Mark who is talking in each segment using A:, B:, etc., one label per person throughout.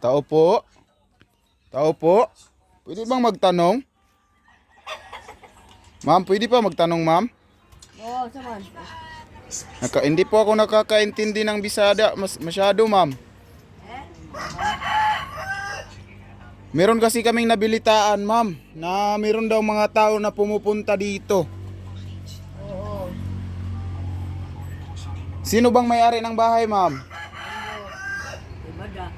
A: Tao po. Tao po. Pwede bang magtanong? Ma'am, pwede pa magtanong, ma'am?
B: Oo, saman.
A: Hindi po ako nakakaintindi ng Bisaya masyado, ma'am. Meron kasi kaming nabilitaan, ma'am, na meron daw mga tao na pumupunta dito.
B: Oo.
A: Sino bang may-ari ng bahay, ma'am?
B: Diba da?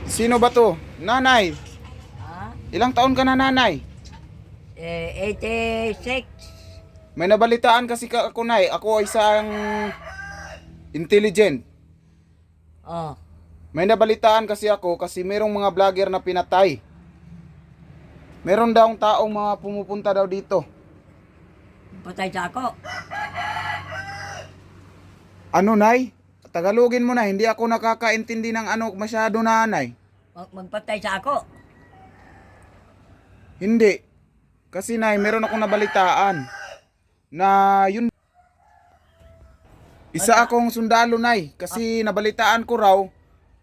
A: Sino ba to? Nanay.
B: Ha?
A: Ilang taon ka na, nanay?
B: 86.
A: May nabalitaan kasi ako, nay. Ako ay isang intelligent.
B: Oh.
A: May nabalitaan kasi ako kasi merong mga vlogger na pinatay. Meron daw taong mga pumupunta daw dito.
B: Patay sa ako.
A: Ano, nay? Tagalogin mo na, hindi ako nakakaintindi ng ano masyado, nanay.
B: Magpatay sa ako.
A: Hindi. Kasi, nay, meron akong nabalitaan na yun. Isa akong sundalo, nay, kasi nabalitaan ko raw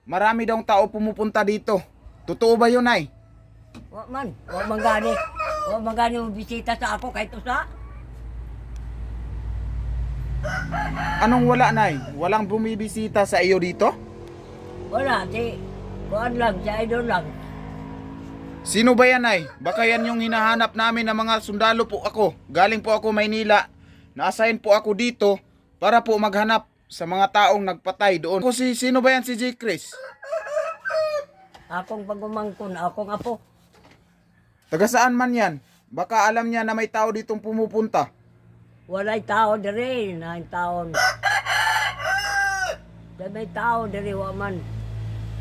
A: marami daw tao pumupunta dito. Totoo ba yun, nay?
B: Wa man. Wa man gani. Wa man gani mo bisita sa ako kahit usa.
A: Anong wala, nay? Walang bumibisita sa iyo dito?
B: Wala. Di. Kuan lang. Si idol lang.
A: Sino ba yan, nay? Baka yan yung hinahanap namin ng mga sundalo po ako. Galing po ako Maynila. Na-assign po ako dito para po maghanap sa mga taong nagpatay doon. Sino ba yan, si J. Chris?
B: Akong pagumangkon. Akong apo.
A: Taga saan man yan? Baka alam niya na may tao ditong pumupunta.
B: Walay tao diri. Nang taon. Da may tao diri. Wa man.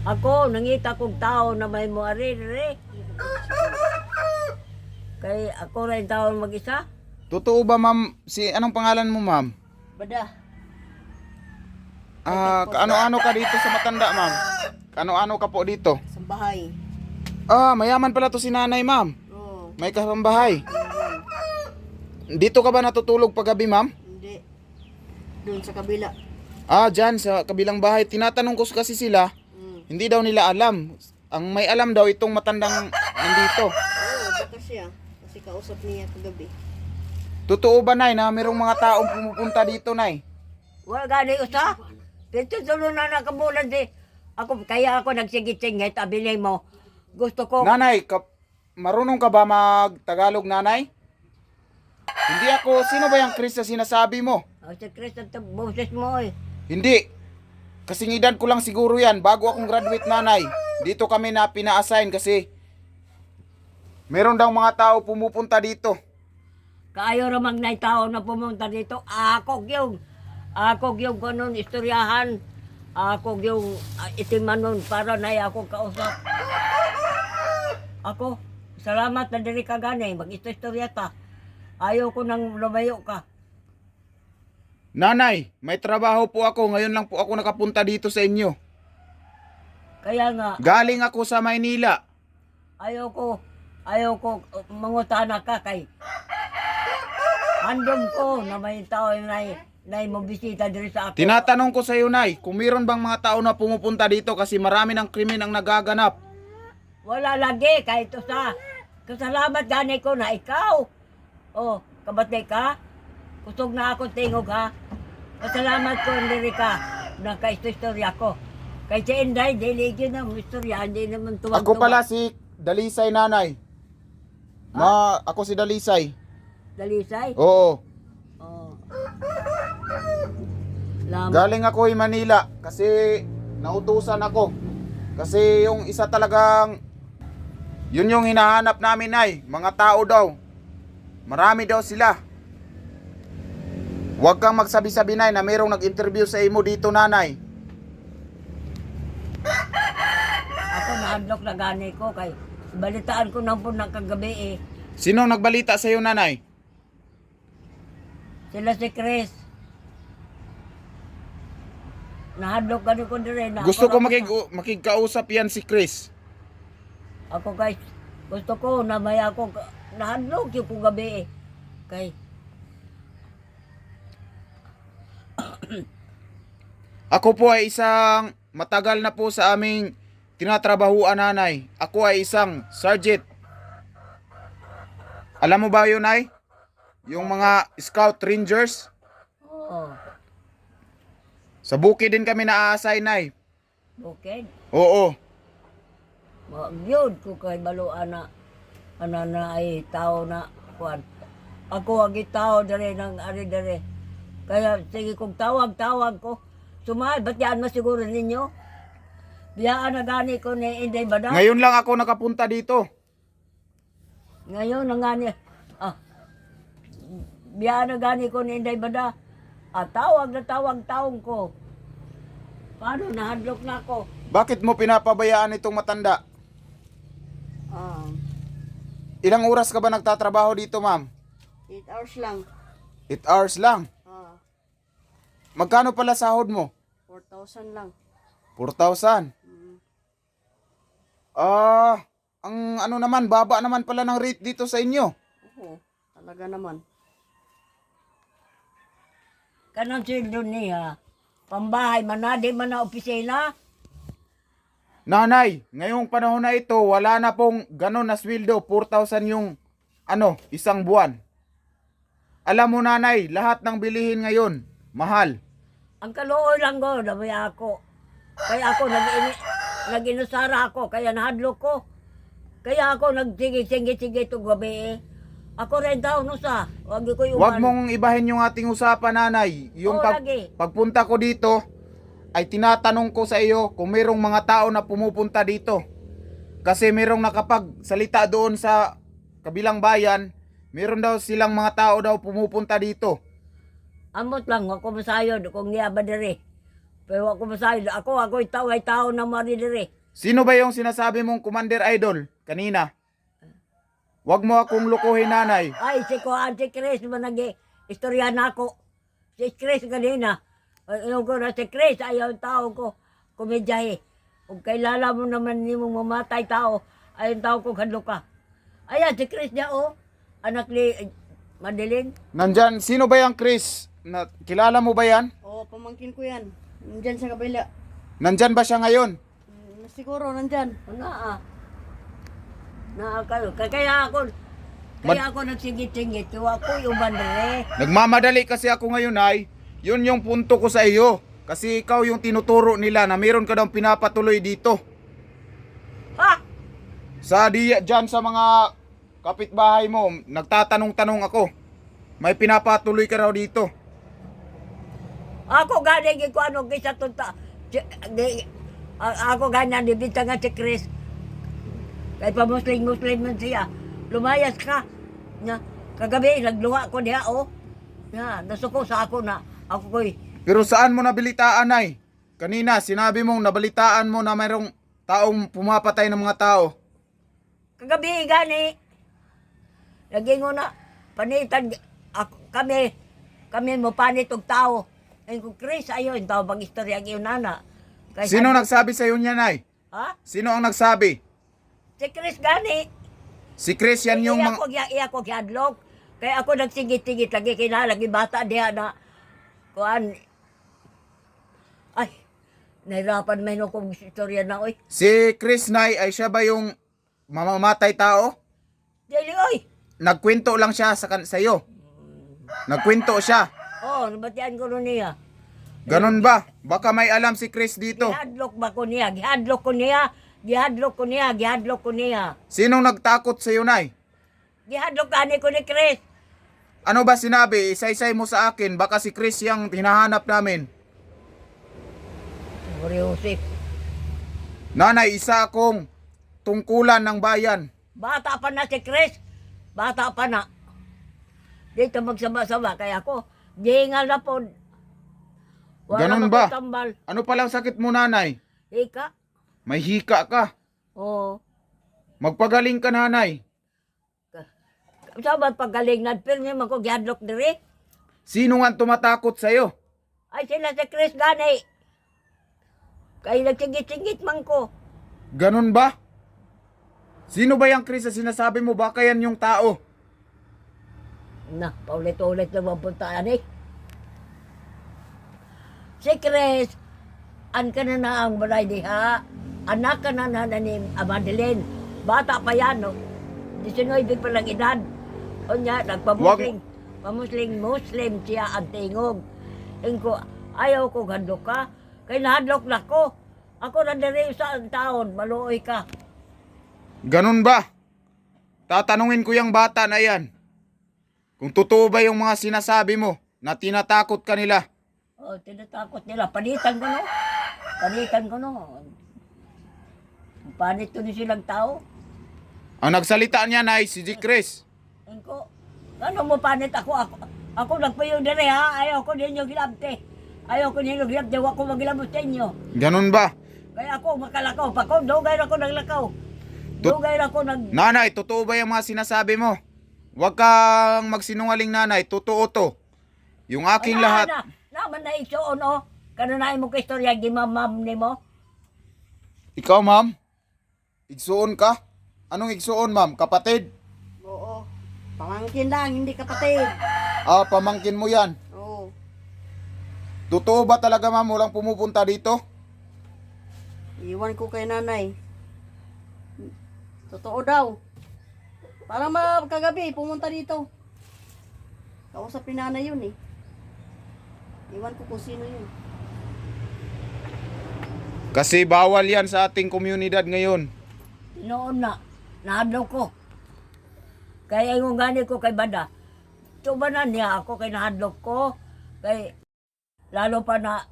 B: Ako, nangita kong tao na may muari diri. Kay ako rin taon mag-isa.
A: Totoo ba, ma'am? Anong pangalan mo, ma'am?
B: Bada.
A: Kaano-ano ka dito sa matanda, ma'am? Kaano-ano ka po dito?
B: Sa bahay.
A: Mayaman pala to si nanay, ma'am.
B: Oo.
A: May kasambahay. Dito ka ba natutulog paggabi, ma'am?
B: Hindi. Doon sa kabila.
A: Dyan sa kabilang bahay. Tinatanong ko kasi sila, hindi daw nila alam. Ang may alam daw itong matandang nandito.
B: Oo, baka siya. Kasi kausap niya kagabi.
A: Totoo ba, nay, na merong mga taong pumupunta dito, nay?
B: Wala gani usa. Dito tulo na nakabulan di. Kaya ako nagsigit-singit. Abiling mo. Gusto ko.
A: Nanay, marunong ka ba mag-Tagalog, nanay? Hindi ako, sino ba yung Chris na sinasabi mo?
B: Si Chris at boses mo eh.
A: Hindi. Kasing edad ko lang siguro yan, bago akong graduate, nanay. Dito kami na pina-assign kasi meron daw mga tao pumupunta dito.
B: Kayo ramang na tao na pumunta dito. Ako yung ganun istoryahan. Ako yung itiman nun para na ako kausap. Ako, salamat na diri ka gani. Mag-istorya ta. Ayaw ko nang lumayo ka.
A: Nanay, may trabaho po ako. Ngayon lang po ako nakapunta dito sa inyo.
B: Kaya nga,
A: Galing ako sa Maynila.
B: ayaw ko mangutana ka kay handom ko na may tao na mabisita diri sa ako.
A: Tinatanong ko sa iyo, nay, kung meron bang mga tao na pumupunta dito kasi marami ng krimen ang nagaganap.
B: Wala lagi kahit sa kasalamat gani ko na ikaw. Oh, kabate ka? Kusog na ako tingog ha. Pasalamat ko diri ka na istorya ko. Kay si Inday, dili yun ang istorya, hindi naman tuwag.
A: Ako pala si Dalisay, nanay. Ako si Dalisay.
B: Dalisay?
A: Oo.
B: Oh. Lam.
A: Galing ako ay Manila kasi nautusan ako. Kasi yung isa talagang yun yung hinahanap namin, ay mga tao daw. Marami daw sila. Huwag kang magsabi-sabi, nay, na mayroong nag-interview sa imo dito, nanay.
B: Ako nahadlok na gani ko kay balitaan ko na po ng kagabi eh.
A: Sino nagbalita sa iyo, nanay?
B: Sila si Chris. Nahadlok gani ko dire na.
A: Gusto ko
B: ako
A: makigkausap yan si Chris.
B: Ako guys, gusto ko na may ako nahadlok yung kong gabi eh. Kay
A: Ako po ay isang matagal na po sa aming tinatrabahuan, nanay. Ako ay isang sergeant. Alam mo ba yun, nay? Yung mga scout rangers.
B: Oo.
A: Sa bukid din kami na-assign, nay.
B: Bukid.
A: Oo.
B: Yun ko kay baluan na ano na ay tao na kuan. Ako ang tao dere ng ari dere. Kaya sige kong tawag ko. Sumal, ba't yan masiguro ninyo? Biyaan na gani ko ni Inday Bada.
A: Ngayon lang ako nakapunta dito.
B: Ngayon na gani. Biyaan na gani ko ni Inday Bada. Tawag na tawag taong ko. Paano nahadlok na ako?
A: Bakit mo pinapabayaan itong matanda?
B: Ah,
A: Ilang oras ka ba nagtatrabaho dito, ma'am?
B: 8 hours lang.
A: 8 hours lang.
B: Ah,
A: Magkano pala sahod mo?
B: 4,000 lang.
A: 4,000. Ang ano naman, baba naman pala ng rate dito sa inyo.
B: Oo, talaga naman. Kanang sildo niya, pambahay man na, di man na opisina.
A: Nanay, ngayong panahon na ito, wala na pong ganon na sweldo, 4,000 yung isang buwan. Alam mo, nanay, lahat ng bilihin ngayon, mahal.
B: Ang kaluoy lang ko, dami ako. Kaya ako nag-inusara ako, kaya nahadlok ko. Kaya ako nagsigit-sigit ito gabi eh. Ako rin daw no sa, wag ko yung
A: Huwag mong ibahin yung ating usapan, nanay. Yung
B: Oo, lagi.
A: pagpunta ko dito, ay tinatanong ko sa iyo kung mayroong mga tao na pumupunta dito. Kasi mayroong nakapagsalita doon sa kabilang bayan, mayroon daw silang mga tao daw pumupunta dito.
B: Amot lang, ako masayod, kung niya ba diri. Pero ako masayod, ako'y tao na mari diri.
A: Sino ba yung sinasabi mong Commander Idol kanina? Huwag mo akong lukuhin, nanay.
B: Ay, si Chris man istorya na ako. Si Chris kanina. Yung ko na si Chris, ayaw tao ko. Kumedyahe. Kung kailala mo naman ni mong mamatay tao, ayaw tao ko kadlo ka. Ayan, si Chris niya anak ni Madeline.
A: Nandyan, sino ba yung Chris? Kilala mo ba yan?
C: Oo, pamangkin ko yan. Nandyan sa kabila.
A: Nandyan ba siya ngayon?
C: Siguro nandyan.
B: Kayo. Kaya ako nagsigit-singit. Kaya ako yung bandere.
A: Nagmamadali kasi ako ngayon, ay. Yun yung punto ko sa iyo. Kasi ikaw yung tinuturo nila na meron ka daw pinapatuloy dito.
B: Ha?
A: Dyan sa mga kapitbahay mo, nagtatanong-tanong ako. May pinapatuloy ka raw dito.
B: Ako galing ko ano kaysa tunta. Ako ganyan, dibita nga si Chris. Kaya pa Muslim man siya. Lumayas ka. Na, kagabi, nagluha ko niya, nasuko sa ako na. Ako ko'y,
A: Pero saan mo nabalitaan, ay? Kanina, sinabi mong nabalitaan mo na mayroong taong pumapatay ng mga tao.
B: kagabi gani. Naging na, panitan, kami mo panit og tao. Ay ko, Chris, ayun, tao bang istorya ang iyong nana.
A: Sino nagsabi sa iyo niyan, ay?
B: Ha?
A: Sino ang nagsabi?
B: Si Chris gani.
A: Si Chris, yan yung mga...
B: Iya ko gihadlok. Kaya ako nagsigit-sigit lagi kinalagi bata diha na kuan. Ay, nahirapan may no kong istorya na oy.
A: Si Chris, nay, ay siya ba yung mamamatay tao?
B: Dili oy.
A: Nagkwento lang siya sa iyo. Nagkwento siya.
B: Nabatian ko nun niya.
A: Ganon ba? Baka may alam si Chris dito.
B: Gihadlok ba ko niya? Gihadlok ko niya.
A: Sinong nagtakot sa iyo, nay?
B: Gihadlok gani ko ni Chris.
A: Ano ba sinabi? Isaysay mo sa akin. Baka si Chris yung hinahanap namin.
B: Joseph.
A: Nanay, isa akong tungkulan ng bayan.
B: Bata pa na si Chris. Bata pa na. Dito magsama-sama kaya ako. Gingal na po.
A: Ganon ba?
B: Tambal.
A: Ano palang sakit mo, nanay?
B: Ika.
A: May hika ka.
B: Oo.
A: Magpagaling ka, nanay.
B: Sabat pagaling na pirmi man ko gihadlok diri.
A: Sino nga tumatakot sa'yo?
B: Ay sila si Chris gani. Kay nagsigit-sigit man ko.
A: Ganon ba? Sino ba yung Chris na sinasabi mo? Baka yan yung tao.
B: Na, paulit-ulit na mapuntaan eh. Si Chris, an ka na na ang balay diha. Anak ka na na ni Madeline. Bata pa yan, no? 19 pa lang edad. O niya, nagpamusling. Muslim siya ang tingog. Ko, ayaw ko handok ka. Kaya nahadlok na ko. Ako na diri sa taon, maluoy ka.
A: Ganun ba? Tatanungin ko yung bata na yan. Kung totoo ba yung mga sinasabi mo na tinatakot ka nila.
B: Oh, tinatakot nila. Panitan ko, no? Panitan ko, no? Panit to ni silang tao.
A: Ang nagsalita niya na si G. Chris.
B: Ko, ano mo panit ako? Ako nagpayo diri, ha? Ayaw ko ninyo gilabte. Ayaw ko ninyo gilabte. Huwag ko magilabot sa inyo.
A: Ganun ba?
B: Kaya ako makalakaw pa ko. Dugay na ako naglakaw. Dugay na ako
A: Nanay, totoo ba yung mga sinasabi mo? Huwag kang magsinungaling nanay. Totoo to. Yung aking lahat.
B: Naman na isuon, oh. Kanunay mo ka istorya, gimamam ni mo.
A: Ikaw, ma'am? Igsuon ka? Anong igsuon, ma'am? Kapatid?
C: Oo. Pamangkin lang, hindi kapatid.
A: Ah, pamangkin mo yan.
C: Oo.
A: Totoo ba talaga, ma'am, walang pumupunta dito?
C: Iwan ko kay nanay. Totoo daw. Parang kagabi, pumunta dito. Kausapin nanay yun eh. Iwan ko kung sino yun.
A: Kasi bawal yan sa ating komunidad ngayon.
B: Noon na, nahadlaw ko. Kaya yung gani ko kay Bada, tubanan niya ako kay nahadlaw ko. Kay, lalo pa na,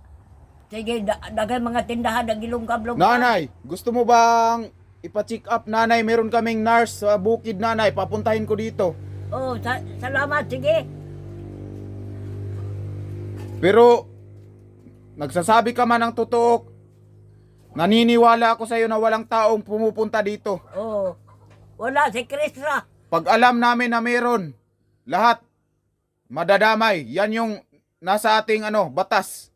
B: sige, dagay mga tindahan, nagilong-kablong.
A: Nanay, gusto mo bang ipa-check up, nanay? Meron kaming nurse sa bukid, nanay. Papuntahin ko dito.
B: Oh, salamat, sige.
A: Pero, nagsasabi ka man ng totoo. Naniniwala ako sa'yo na walang taong pumupunta dito.
B: Oh, wala, si Chris ra.
A: Pag alam namin na meron, lahat madadamay. Yan yung nasa ating batas.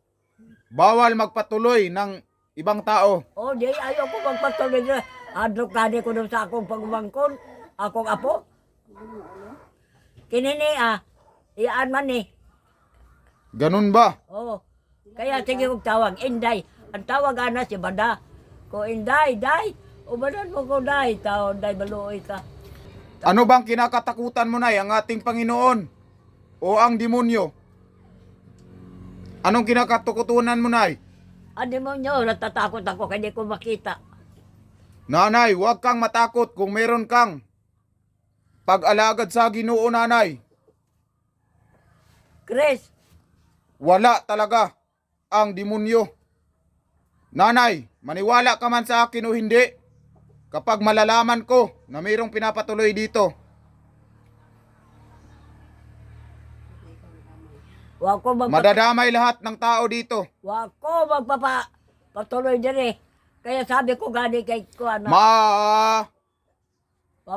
A: Bawal magpatuloy ng ibang tao.
B: Oh, di, ayaw ko magpatuloy na. Adlok kani ko doon sa akong pagumangkon. Akong apo. Kinini, iyaan man eh.
A: Ganun ba?
B: Oh, kaya sige kong tawag, Inday. Ang tawag ana si Bada. Ko Inday, Day. Ubanan mo ko, Day. Tao, Day, baluoy ka.
A: Ano bang kinakatakutan mo, nay? Ang ating Panginoon o ang demonyo? Anong kinakatakutan mo, nay?
B: Ang demonyo, natatakot ako kaya di ko makita.
A: Nanay, huwag kang matakot kung meron kang pag-alagad sa Ginoo, nanay.
B: Chris,
A: Wala talaga ang demonyo. Nanay, maniwala ka man sa akin o hindi, kapag malalaman ko na mayroong pinapatuloy dito,
B: wag ko
A: madadamay lahat ng tao dito.
B: wag ko magpapatuloy dire. Kaya sabi ko gani kay ko ano. Wag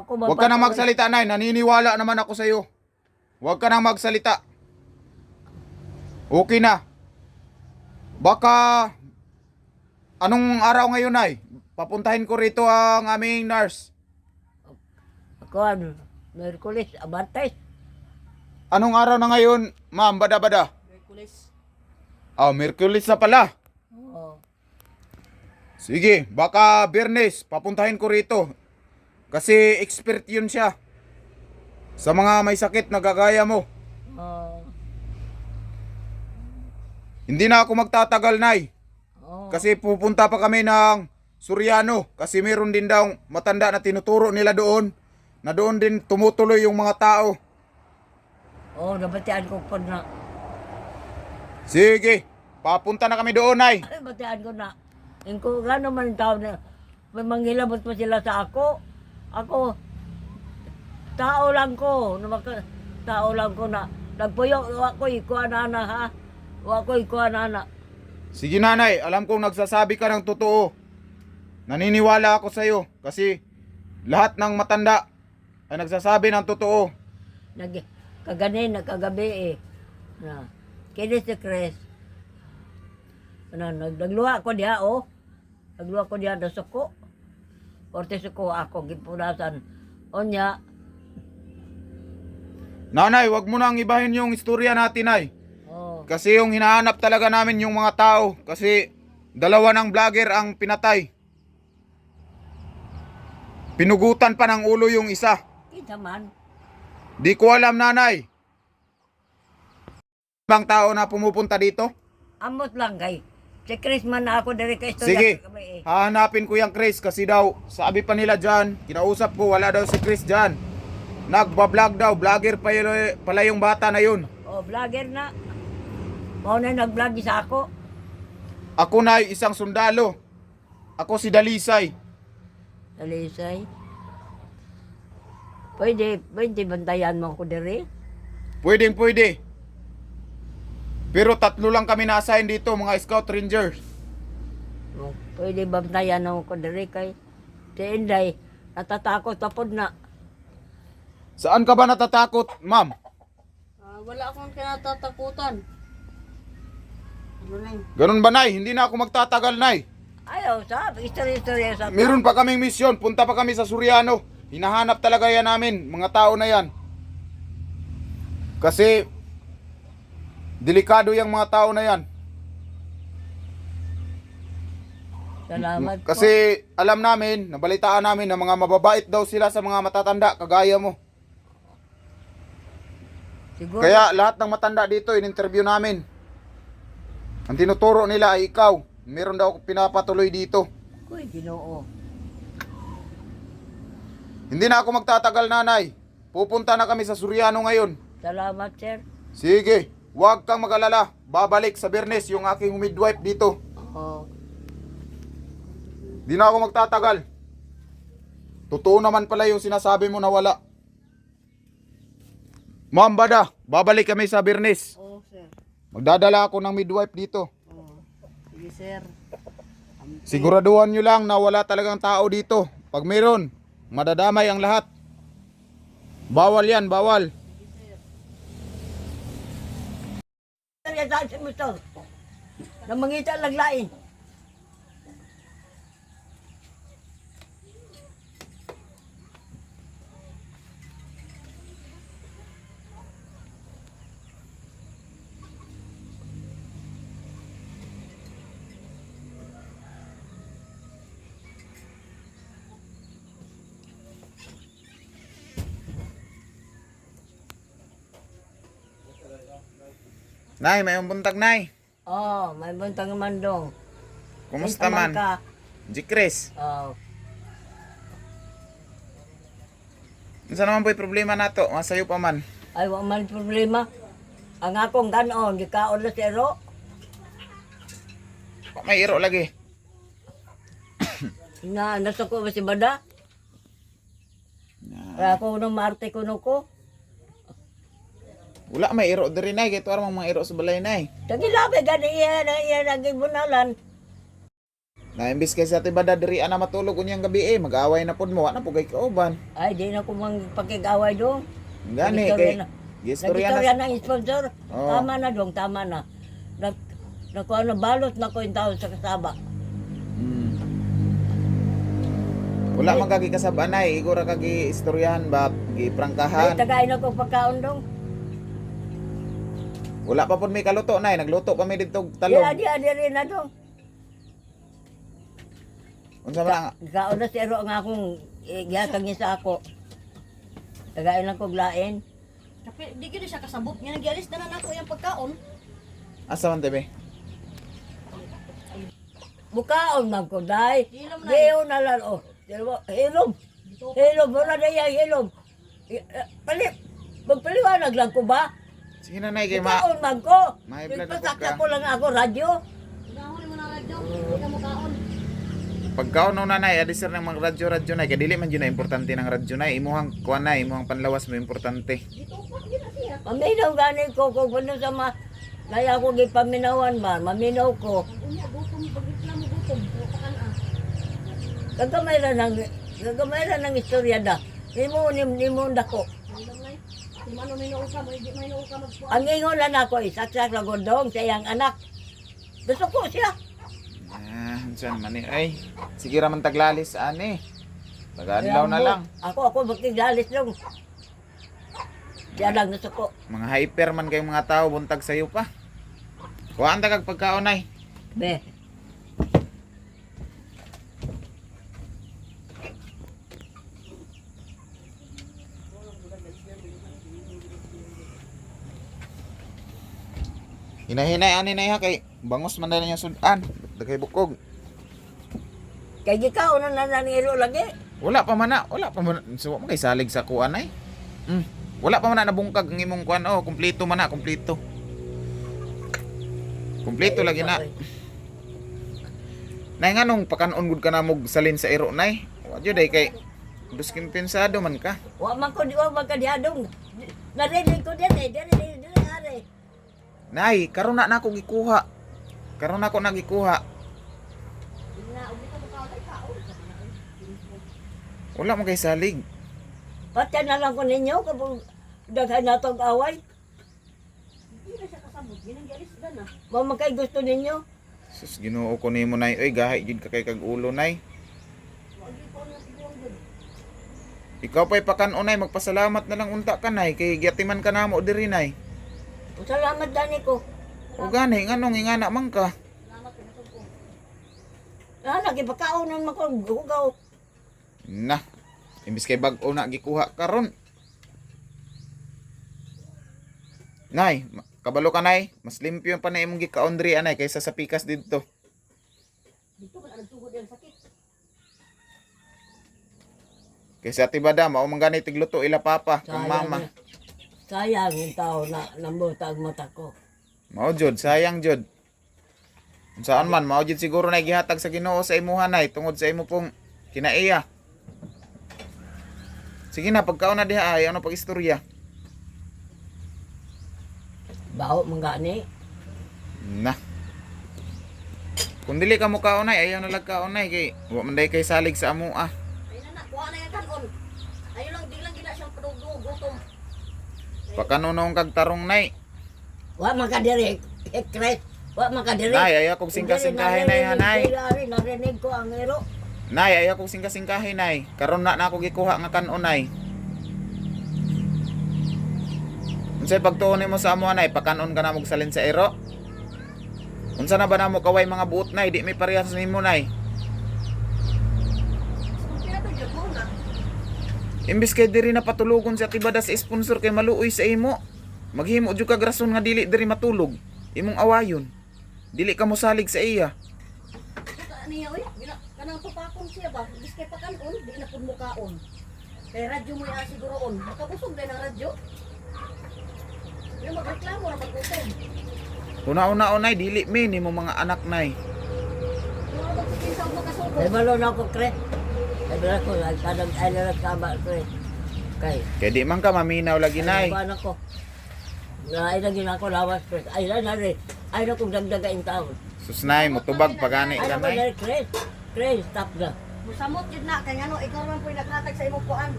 B: ko
A: Huwag ka nang magsalita, nay. Naniniwala naman ako sa'yo. Huwag ka nang magsalita. Okay na. Baka, anong araw ngayon, nay? Papuntahin ko rito ang aming nurse.
B: Ako ano, Merkulis, Abartes.
A: Anong araw na ngayon, ma'am? Bada-bada.
C: Hercules.
A: Merkulis na pala.
B: Oo.
A: Sige, baka Biyernes, papuntahin ko rito. Kasi expert yun siya. Sa mga may sakit na gagaya mo.
B: Oo.
A: Hindi na ako magtatagal, nay.
B: Oo.
A: Kasi pupunta pa kami ng Soriano. Kasi meron din daw matanda na tinuturo nila doon. Na doon din tumutuloy yung mga tao.
B: Oo, nabatian ko po na.
A: Sige, papunta na kami doon, nay.
B: Ay, batian ko na. Ingko, gano'n man tao na, may manghilabot pa sila sa ako. Ako, tao lang ko. Tao lang ko na. Nagpuyo, wako ikuha na ha. Wako ikuha na.
A: Sige, nanay, alam kong nagsasabi ka ng totoo. Naniniwala ako sa'yo. Kasi lahat ng matanda ay nagsasabi ng totoo.
B: Kagabi eh. Na, kinis si Chris. Nagluha ko diha, oh. Nagluha ko diha na suko. Porte suko ako, gipunasan. Onya,
A: Nanay, wag mo nang ibahin yung istorya natin, nay.
B: oh.
A: Kasi yung hinahanap talaga namin yung mga tao. Kasi Dalawa ng vlogger ang pinatay. Pinugutan pa ng ulo yung isa.
B: Kita man.
A: Di ko alam, nanay. Bang tao na pumupunta dito?
B: Amot lang kay. Si Chris man na ako diri kay istorya.
A: Sige,
B: sa gabi, eh.
A: hahanapin ko yung Chris kasi daw, sabi pa nila dyan, kinausap ko, wala daw si Chris dyan. Nagbablog daw, vlogger pala yung bata na yun.
B: Oh, vlogger na. Mao na nag-vlog sa ako.
A: Ako na isang sundalo. Ako si Dalisay.
B: Alisay. Pwede bantayan mo ako diri?
A: Pwedeng pwede. Pero 3 lang kami na-assign dito, mga scout rangers.
B: Oh, pwede bantayan ako diri kay si Inday. Natatakot tapod na.
A: Saan ka ba natatakot, ma'am?
C: Wala akong kinatatakutan. Ano na yun?
A: Ganun ba, nay? Hindi na ako magtatagal, nay.
B: Ayaw sa istorya sa.
A: Meron pa kaming misyon, punta pa kami sa Suriano. Hinahanap talaga yan namin, mga tao na yan. Kasi delikado yung mga tao na yan.
B: Salamat po.
A: Kasi alam namin, nabalitaan namin na mga mababait daw sila sa mga matatanda, kagaya mo.
B: Siguro.
A: Kaya lahat ng matanda dito, in-interview namin. Ang tinuturo nila ay ikaw. Meron daw pinapatuloy dito.
B: Kuy, Ginoo.
A: Hindi na ako magtatagal, nanay. Pupunta na kami sa Suriano ngayon.
B: Salamat, sir.
A: Sige, huwag kang mag-alala. Babalik sa Bernes yung aking midwife dito.
B: Oh,
A: Di na ako magtatagal. Totoo naman pala yung sinasabi mo na wala. Ma'am Bada, babalik kami sa Bernes.
C: Oo, sir.
A: Magdadala ako ng midwife dito.
C: Oo. Sige, sir.
A: Siguraduhan nyo lang na wala talagang tao dito. Pag meron, madadamay ang lahat. Bawal yan, bawal.
B: Kaya sa mo to. Na mangita laglain.
A: Nay, may buntag, nay.
B: Oh, may buntang mandong.
A: Kumusta
B: Ay,
A: man?
B: ka.
A: Jikris,
B: Oh,
A: unsa naman po'y problema nato? Masayo pa man.
B: ay wa man problema. Ang akong ganon, di kaon na siro.
A: May iro lagi.
B: Na nasuko ba si Bada? Kaya ako nung Marte kuno ko.
A: Wala may iro diri, nay. Kaya ito mga iro sa balay, nay.
B: Tagilabi gani iya naging bunalan.
A: Na imbis kay sa tibada diri ana matulog unyang gabi mag-away na pud mo, wa na pugay kauban.
B: Ay, di na ko mang pakigaway dong.
A: Gani
B: Nag-istorya
A: kay
B: na.
A: gistorya
B: Nag-istorya
A: na.
B: na sponsor.
A: Oo.
B: Tama na dong, tama na. Nakuha na balot na ko yung tao sa kasaba.
A: Hmm. Wala man kagi kasabanay, igura kagi istoryahan ba,
B: Ay,
A: giprangkahan.
B: tagain ako pagkaon dong.
A: Wala pa pud may kaluto, nay. Nagluto pa may dito
B: Di
A: talong.
B: adi rin na dong.
A: Unsa man ang
B: Kaon na siro nga akong giyatag niya sa ako. Tagain lang ko glain.
C: Tapi di gini siya kasabot. Nga nagyalis na ako yung pagkaon.
A: asa man tebe?
B: Bukaon man ko, day.
C: Hilom na.
B: Diyo na lang, oh. Hilom. Hilom, wala na yan, hilom. Magpaliwanag lang ko ba?
A: Sige na, nay, kay ma.
B: Bukaon man ko.
A: May blood
B: Pasakya
A: ka.
B: ko lang ako, radyo.
C: Gahon mo na radyo. Hindi ka mo kaon.
A: Pagkaon no nanay, adi sir ng mga radyo nay. Kaya dili man yun na importante ng radyo nay. Imuhang kuan na, imuhang panlawas mo importante.
C: Dito pa gina siya.
B: Maminaw gani ko, kung ano sa Kaya ko gipaminawan ba, maminaw ko.
C: Unya gutom bagit na mo gutom. Bukan
B: Gagamay ra ng istorya da. Nimo dako.
C: Andam nay. Di man minuo ka mo, di minuo ka magpuan.
B: Ang ingon lang ako, isaksak lang gondong sa iyang anak. Gusto ko siya.
A: Saan man ay. Sige raman taglalis, ani. Tagadlaw na lang.
B: Ako magkigalis lang. Siya lang gusto ko.
A: Mga hyper man kayong mga tao, buntag sayo pa. Kuhaan ta kag pagkaon nay.
B: Be,
A: Hinahinay ani na ha kay bangos man na niya sudan. Dagay bukog.
B: Kay gikaw na nananiro lagi.
A: Wala pa man na. So mo kay salig sa kuan ay. Wala pa man na nabungkag ang imong kuan. Oh, kumpleto man na, kumpleto. Kumpleto lagi na. Nay nganong pakanon gud ka na mog salin sa iro nay. Wa jud ay kay duskin pensado man ka.
B: Wa man ko diadong. Narinig ko din eh. Dili are.
A: Nay, karon na nako gikuha. Karon na ako nagikuha. Wala mo kay salig.
B: Patya na lang ko ninyo kung daghan na itong away.
C: Hindi na siya kasabot. Ginanggalis na na.
B: Mama kay gusto ninyo.
A: Sus Ginoo ko nimo nay. Oy gahay jud ka kay kag ulo nay.
C: Wagi ko na tiguang gud.
A: Ikaw pa'y pakanon nay, magpasalamat na lang unta ka nay kay giatiman ka namo diri nay.
B: Salamat dani ko.
A: O gani nganong ingana man ka.
C: Salamat pinatugpo.
B: Lagi pagkaonan mo ko gugaw.
A: Na. Imbis kay bag-o na gikuha karon. Nay, kabalo ka nay, mas limpyo pa na imong gikaon diri anay kaysa sa pikas didto.
C: Dito man ang tugod yung sakit.
A: Kaysa tibada mao man gani tigluto ila papa kang mama.
B: Sayang yung tao na nambutag mata ko.
A: Mao jud, sayang jud. Saan man mao jud siguro na gihatag sa Ginoo sa imuha nay tungod sa imo pong kinaiya. Sige na pagkaon na diha ay ano pag istorya.
B: Baho man gani.
A: Na. Kung dili ka mo kaonay ayaw na lag kaonay kay wa man day kay salig sa amo ah.
C: Ay na, kuha na yung kanon. Ayaw lang, di lang gina siyang padugdog, gutom.
A: Pakanunong kag tarong nay.
B: Wa man ka diri. Ekret. Wa man ka diri.
A: Nay ayaw kog singka-singkahin nay hanay.
B: Narinig ko ang ero.
A: Nay ayaw kog singka-singkahin nay. Karon na ako gikuha nga kanon nay. Unsay pagtuon nimo sa amo nay, pakanon ka na mog salin sa ero? Unsa na ba namo kaway mga buot nay, di may parehas nimo nay.
C: Pinatugod mo na.
A: Imbis kay diri na patulugon sa tibada sa sponsor kay maluoy sa imo. Maghimo jud kag rason nga dili diri matulog. Imong awayon. Dili ka mo salig sa iya.
C: Ito niya, uy. Kanang tupakon siya ba? Bis kay pakanon, di na pud mukaon. Kay radyo mo yan siguroon. Makabusog din ang radyo. Yung magreklamo na magkutom.
A: Una-una onay dili mi nimo mga anak nay.
C: Yung magpipinsa ang makasugot.
B: Ay balo na ko kre. Ay balo ko kadang ay na kaba kre. Kay.
A: Kay di man ka maminaw lagi nay.
B: Ay ko. Na ay lagi na ako lawas kre. Ay na rin. Ay na kong dagdagain taon.
A: Sus nay motubag pagani
B: Ay
A: ka
B: na ko
A: nay.
B: na kre. Kre stop na.
C: Musamot yun na. Kaya ano, ikaw naman po yung naghatag sa imong kuan.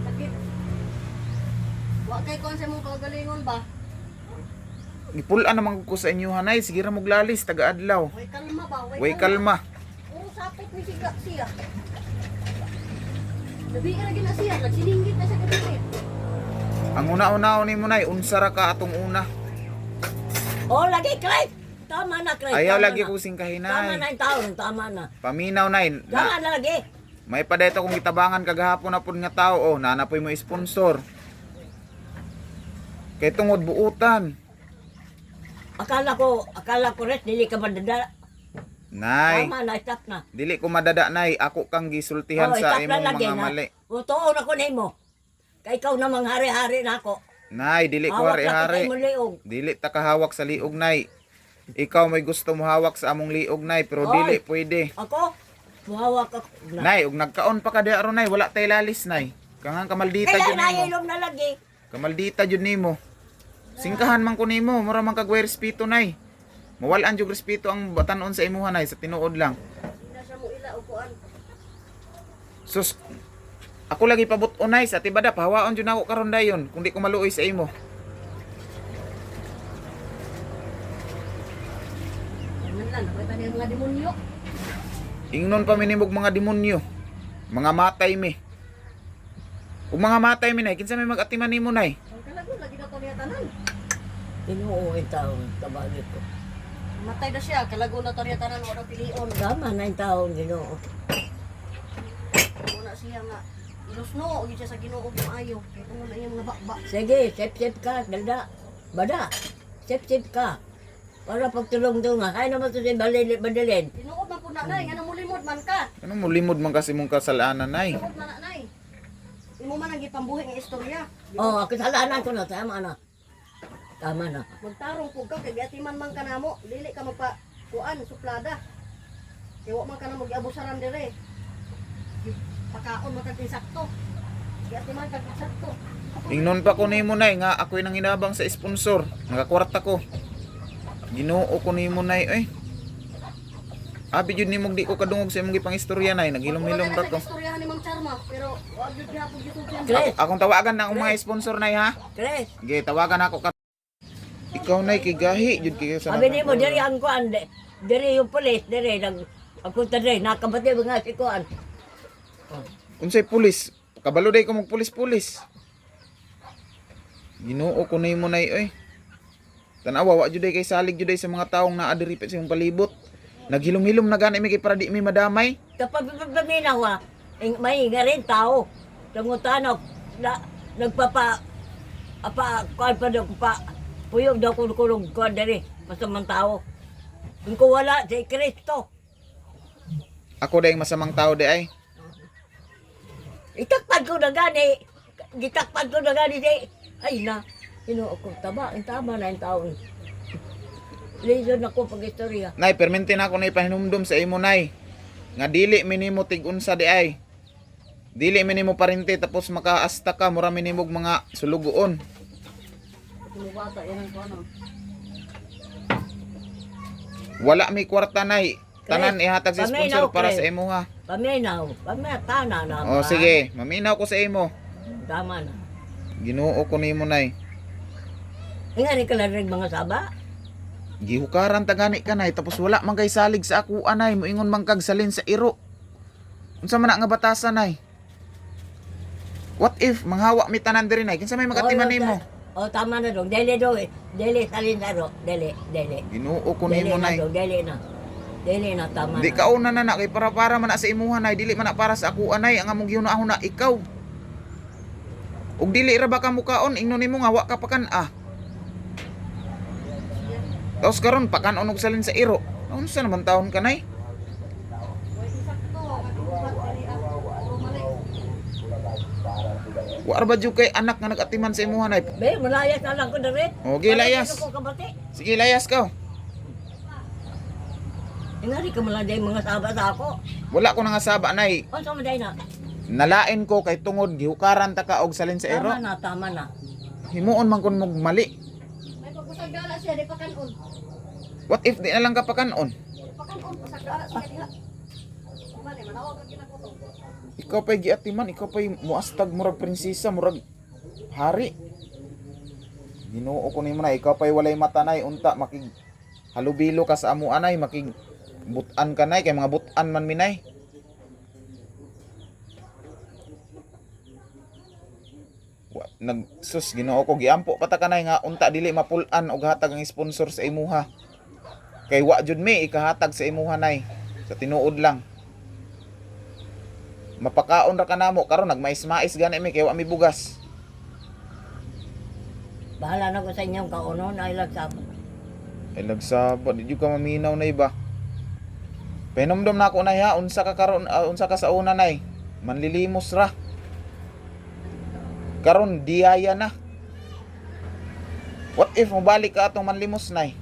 C: Sakit. Huwag kay kon sa imong kagalingon ba?
A: Gipulan naman ko sa inyo hanay, sige ra moglalis taga adlaw.
C: Way kalma ba?
A: Way kalma.
C: Oo, sapit ni siya. Labi ka na gina siya. Nagsininggit na siya kadili.
A: Ang una-una nimo nay, unsa ra ka atong una.
B: Oh lagi kre. Tama na kre.
A: Ayaw
B: tama
A: lagi
B: na.
A: ko
B: Tama
A: singkahinay.
B: na yung taon. Tama na.
A: Paminaw nay.
B: Tama na lagi.
A: May padayto kong itabangan kagahapon na pud nga tao oh, nanapoy mo sponsor. Kay tungod buutan.
B: Akala ko res, dili ka mandada.
A: Nay,
B: Tama na, stop na.
A: dili ko madada nay, ako kang gisultihan sa
B: stop
A: imong
B: na lagi
A: mga
B: na.
A: mali.
B: Tuon ako nimo. Kay ikaw namang hari-hari na ako.
A: Nay, dili ko
B: Hawak na
A: hari-hari.
B: kita mo liog.
A: Dili ta kahawak sa liog nay. Ikaw may gusto mo hawak sa among liog nay, pero
B: Oy.
A: dili pwede.
B: Ako, muhawak ako.
A: Nay, ug nagkaon pa ka di aron nay, wala tay lalis nay. Kanang kamaldita
B: Kaya
A: jud nimo.
B: nahilom na lagi.
A: Kamaldita jud nimo. Singkahan man ko nimo, mura man kag way respeto nay. Mawalan jud respeto ang batanon sa imuha nay sa tinuod lang.
C: Hindi na siya mo ila o kuan.
A: Sus, ako lagi pabot unay sa tibada pahawaon jud nako karon dayon kung di ko maluoy sa imo.
C: Ano lang, nakita niya mga demonyo.
A: Ingnon pa minimog mga demonyo. Mga matay mi. Kung mga matay mi nay, kinsa may mag-atiman nimo nay?
C: Ang kalagon, lagi na to niya tanan.
B: Tinuuwi taon, kabagit ko.
C: Matay na siya, kalagon na to niya tanan, wala pilion.
B: Tama na yung taon, ginoo.
C: Wala siya nga. Ilusno, yun siya sa ginoo yung ayaw. Kaya kung wala yung nabakba.
B: Sige, sep-sep ka, dalda. Bada. sip-sip ka. Para pagtulong-tulong. Ay naman ito si Badalin.
C: Tinuod man po na, nay. Nga namulimod man ka.
A: Ano mo limod man kasi mong kasalanan nay?
C: Tinuod man na, nay. Imo man ang gipambuhi ng istorya.
B: Oh, kasalanan ko na. Tama na. Tama na.
C: Magtarong po ka, kay gatiman man ka namo. Dili ka magpa-kuan, suplada. Kaya wa man ka na mag-abusaran dire. Pakaon mo taging sakto. Gatiman taging sakto.
A: Ingnon pa ko nimo nay nga ako'y nang inabang sa sponsor. Nagakwarta ko. Ginoo ko nimo nay oy. Abi jud nimo di ko kadungog sa imong gipang istorya nay, naghilom-hilom ra ko.
C: Istoryahan ni Mang Charma, pero wag jud gyapon YouTube yan.
B: Chris,
A: Akong tawagan na akong mga sponsor nay ha.
B: Chris.
A: Sige, tawagan ako ka. Ikaw nay kay gahi jud kay sa.
B: Sabi ni mo, diri ang kuan. Diri yung polis. Diri. Ako tadiri. Nakabati ba nga si kuan.
A: Unsay pulis? Kabalo day ko mag pulis-pulis. Ginoo ko nimo nay oy. Tanawa wa jud day kay salig jud day sa mga taong naa diri pa sa imong palibot. Naghilom-hilom na gani mi kay para di mi madamay.
B: Kapag paminaw ha, may nga rin tao. Tungutanok. Kuan pa daw ko pa. Puyog daw ko kulong kuan diri. Masamang tao. Kung ko wala, si Kristo.
A: Ako day masamang tao day ay.
B: Itakpan ko na gani. Gitakpan ko na gani di. Ay na. Hinuo ko. Tama na yung taon. Lizon ako pag-istorya.
A: Nay, perminti na ako na ipahinumdum sa imo nay. Nga dili minimo tig-unsa di ay. Dili minimo parinti tapos makaasta ka mura minimog mga sulugoon.
C: Tumubata yan ang kuan.
A: Wala mi kwarta nay. Tanan ihatag sa sponsor
B: paminaw,
A: para
B: Chris.
A: sa imo ha.
B: Paminaw. Paminatana na.
A: O sige, maminaw ko sa imo.
B: Tama na.
A: Ginoo ko nimo nay.
B: Ingani ka lang rin mga saba.
A: Gihukaran tagani ka nay tapos wala man kay salig sa ako anay moingon man kag salin sa iro. Unsa man na nga batasan nay? What if manghawa mi tanan diri nay kinsa may makatiman nimo?
B: O tama na dong. Dili dong. Dili salin na ro. Dili.
A: Ginoo ko
B: Dili
A: nimo
B: na
A: nay.
B: dong. Dili na. Tama
A: Di
B: na.
A: kauna na kay para man na sa imuha nay dili man na para sa ako anay ang among gihunahon na ikaw. Ug dili ra ba ka mukaon ingnon nimo nga wa ka pakan Tapos karon pakan og salin sa iro. Unsa naman taon ka nay? Wa ra ba jud kay anak nga nagatiman sa imuha nay?
B: Be, malayas na lang ko diri.
A: O, gi, layas.
B: Ko kabati.
A: Sige layas ka.
B: Ingani ka maladay mga saba sa ako.
A: Wala ko nangasaba nay.
B: O sa maday na.
A: Nalain ko kay tungod gihukaran ta ka og salin sa iro.
B: Tama na.
A: Himuon man kun mog mali.
C: May pagpasagdala siya, di pa kanon.
A: What if di na lang ka pakanon?
C: Pakanon, pasagdala siya diha. Mali, manawag ka kinakutong.
A: Ikaw pa'y giatiman, ikaw pa'y muastag murag prinsesa, murag hari. Ginoo ko nimo na, ikaw pa'y walay mata nay, unta makig halubilo ka sa amo anay, makig butan ka nay, kay mga butan man minay. Nagsus Ginoo ko giampo pata kanay nga unta dili mapulan og hatag ang sponsor sa imuha. Kay wa jud mi ikahatag sa imuha nay. Sa tinuod lang. Mapakaon ra kanamo karon nagmais-mais gani mi kay wa mi bugas.
B: Bahala na ko sa inyong kauno na ilagsab.
A: Ay lagsabot di jud ka maminaw nay ba. Penomdom na ako nay ha unsa ka karon unsa ka sa una nay. Manlilimos ra. Karon diyaya na. What if mobalik ka atong manlimos nay?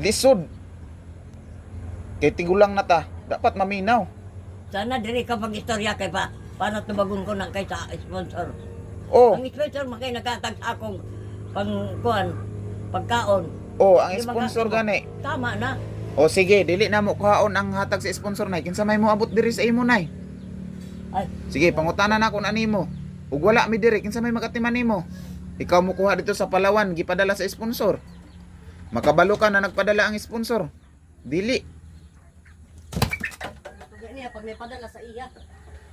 A: Lisod. Kay tigulang na ta, dapat maminaw.
B: Sana diri ka pag-istorya kay pa para tubagon ko na kay sa sponsor.
A: Oh,
B: Ang sponsor makay nagkatag sa akong pagkuan, pagkaon.
A: oh, ang
B: Di ba
A: sponsor
B: ka-
A: gani.
B: Tama na.
A: O sige, dili na mo kuhaon ang hatag sa sponsor nay. Kinsa may mo abot diri sa imo nay?
B: Ay,
A: Sige, pangutanan na ako na nimo. Ug wala mi diri, kinsa may makatiman nimo? Ikaw mo kuha dito sa Palawan, gipadala sa sponsor. Makabalo ka na nagpadala ang sponsor. Dili.
C: Pag niya, pag may padala sa iya.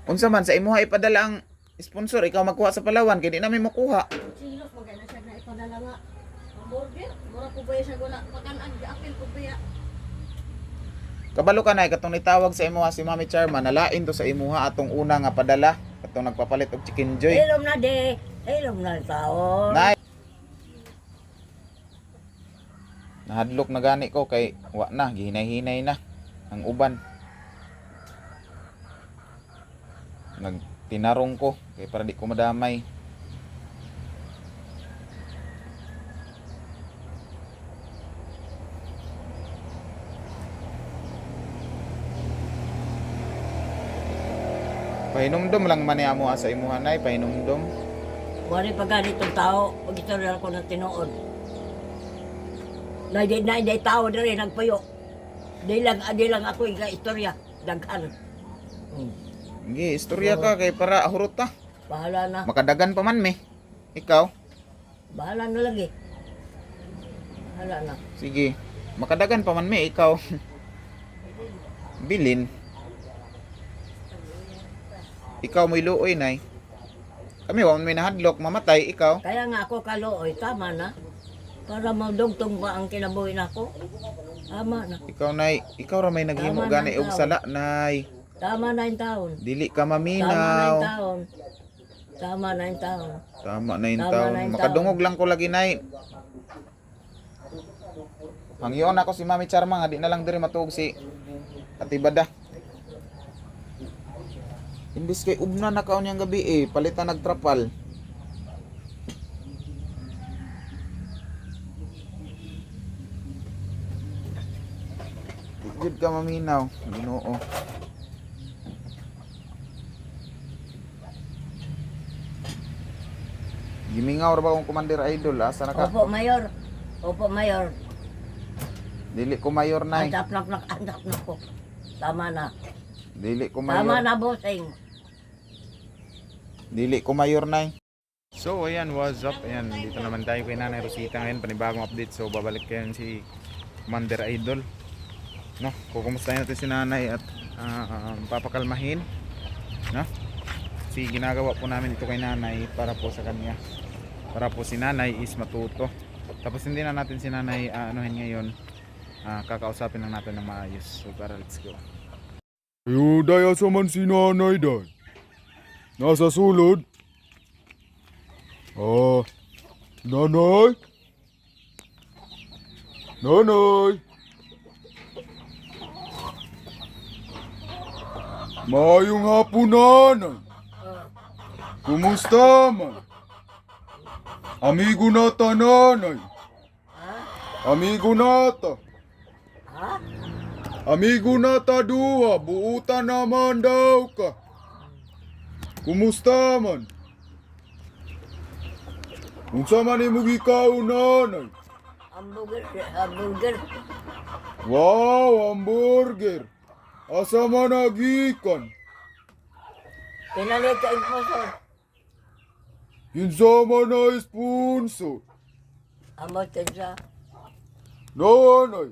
A: Unsa man sa imuha ipadala ang sponsor, ikaw magkuha sa Palawan kay di namin makuha.
C: Silos, magkana siya na ipadala nga. Hamburger, mura po ba siya gula. Pagkanaan, apil po ba
A: Kabalo ka na katong nitawag sa imuha si Mami Charma, nalain to sa imuha atong una nga padala, katong nagpapalit og chicken joy.
B: ilom na de. Ilom na taon.
A: Nay, Nahadlok na gani ko kay wa na, gihinay-hinay na ang uban. Nagtinarong ko kay para di ko madamay. Pahinumdom lang man niya mo sa imuhanay, pahinumdom.
B: Wala pa ganitong tao, pag-istorya ko ng tinuod. Na hindi tao na rin, nagpayo. Di lang ako yung istorya, daghan.
A: Sige, istorya ka kay para ahurot ta.
B: Bahala na,
A: Makadagan pa man me. Ikaw,
B: bahala na lagi. Bahala na.
A: sige. Makadagan pa man me, ikaw. Bilin. Ikaw mo'y luoy, nay. Kami, wa man may nahadlok, mamatay, ikaw.
B: Kaya nga ako kalooy, tama na. Para madugtong ba ang kinabuhi nako? Tama na.
A: Ikaw, nay. Ikaw ra may naghimo
B: Tama
A: gani
B: na,
A: og
B: ikaw.
A: sala, nay.
B: Tama na yung taon.
A: Dili ka
B: Tama na
A: maminaw.
B: yung taon. Tama na yung taon.
A: Tama na yung
B: Tama
A: taon.
B: na yung
A: Makadungog lang ko lagi, nay. Hangyon ako si Mami Charma nga di na lang diri matuog si Katibada. Imbis kay ubna na kaon yang gabi palitan nagtrapal. Good ka maminaw, Ginoo. Gimingaw ra ba kung Commander Idol? Asa na ka?
B: Opo, Mayor. Opo, Mayor.
A: Dili ko mayor nay.
B: Anak na ko. Tama na.
A: Dili ko
B: Tama
A: mayor.
B: na, bossing.
A: Dili ko mayor nay. So ayan, what's up? Ayan, dito naman tayo kay Nanay Rosita ngayon, panibagong update. So babalik kayo si Commander Idol. No, kukumustahin natin si Nanay at papakalmahin. No? Si ginagawa po namin ito kay Nanay para po sa kanya. Para po si Nanay is matuto. Tapos hindi na natin si Nanay anuhin ngayon. Kakausapin lang natin ng maayos. So tara, let's go.
D: Ayo, daya sa man si nanay day. Nasa sulod. Nanay? Nanay? Maayong hapon, nanay. Kumusta man? Amigo nata, nanay. Amigo nata.
B: Ha?
D: Amigo nata duha, buutan naman daw ka. Kumusta man? Unsa man imong ikaw, nanay?
B: Hamburger.
D: Wow, hamburger. Asa man nagikan?
B: Pinalit sa sponsor.
D: Kinsa man na sponsor?
B: Amot ka siya.
D: Nanay.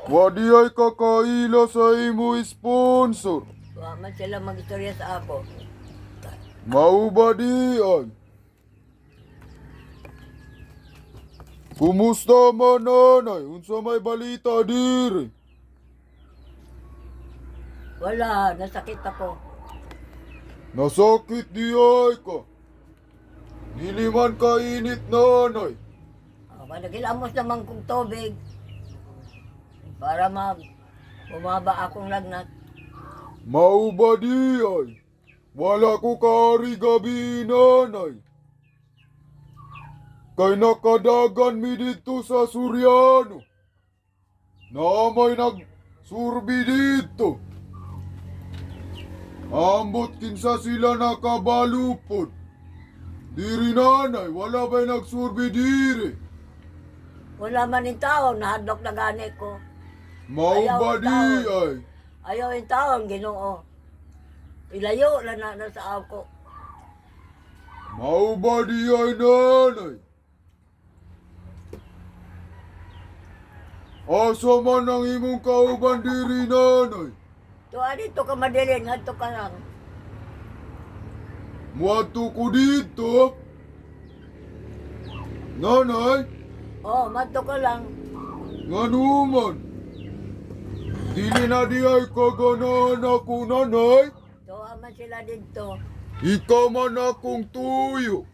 D: Wadi ay kakaila sa imo sponsor.
B: Wa man sila mag-istorya sa ako.
D: Mau ba diyan? Kumusta man, nanay? Unsa may balita diri?
B: Wala, nasakit ako.
D: Nasakit di ay ka. Dili man kainit, nanay.
B: Nagilamos naman kong tubig. Para bumaba akong lagnat.
D: Mau ba di ay? Wala ko kari gabi, nanay. Kay nakadagan mi dito sa Suryano. Na may nagsurbi dito. Ambot kinsa sila nakabalupod. Diri, nanay, wala ba'y nagsurbi diri?
B: Wala man yung tao, nahadlok na gani ko.
D: Mau
B: Ayaw
D: ba
B: ang
D: di
B: taon.
D: ay?
B: Ayaw yung tao, Ginoo. Ilayo lang na sa ako.
D: Mau ba di ay, nanay? Asa man ang imong kauban diri, nanay?
B: Tuwa dito ka madilin, hadto ka lang.
D: Muadto ko dito. Nanay,
B: Oh, madto ka lang.
D: nganuman. Dili na di ay kaganahan ako, nanay.
B: Tuwa man sila dito.
D: Ikaw man akong tuyo.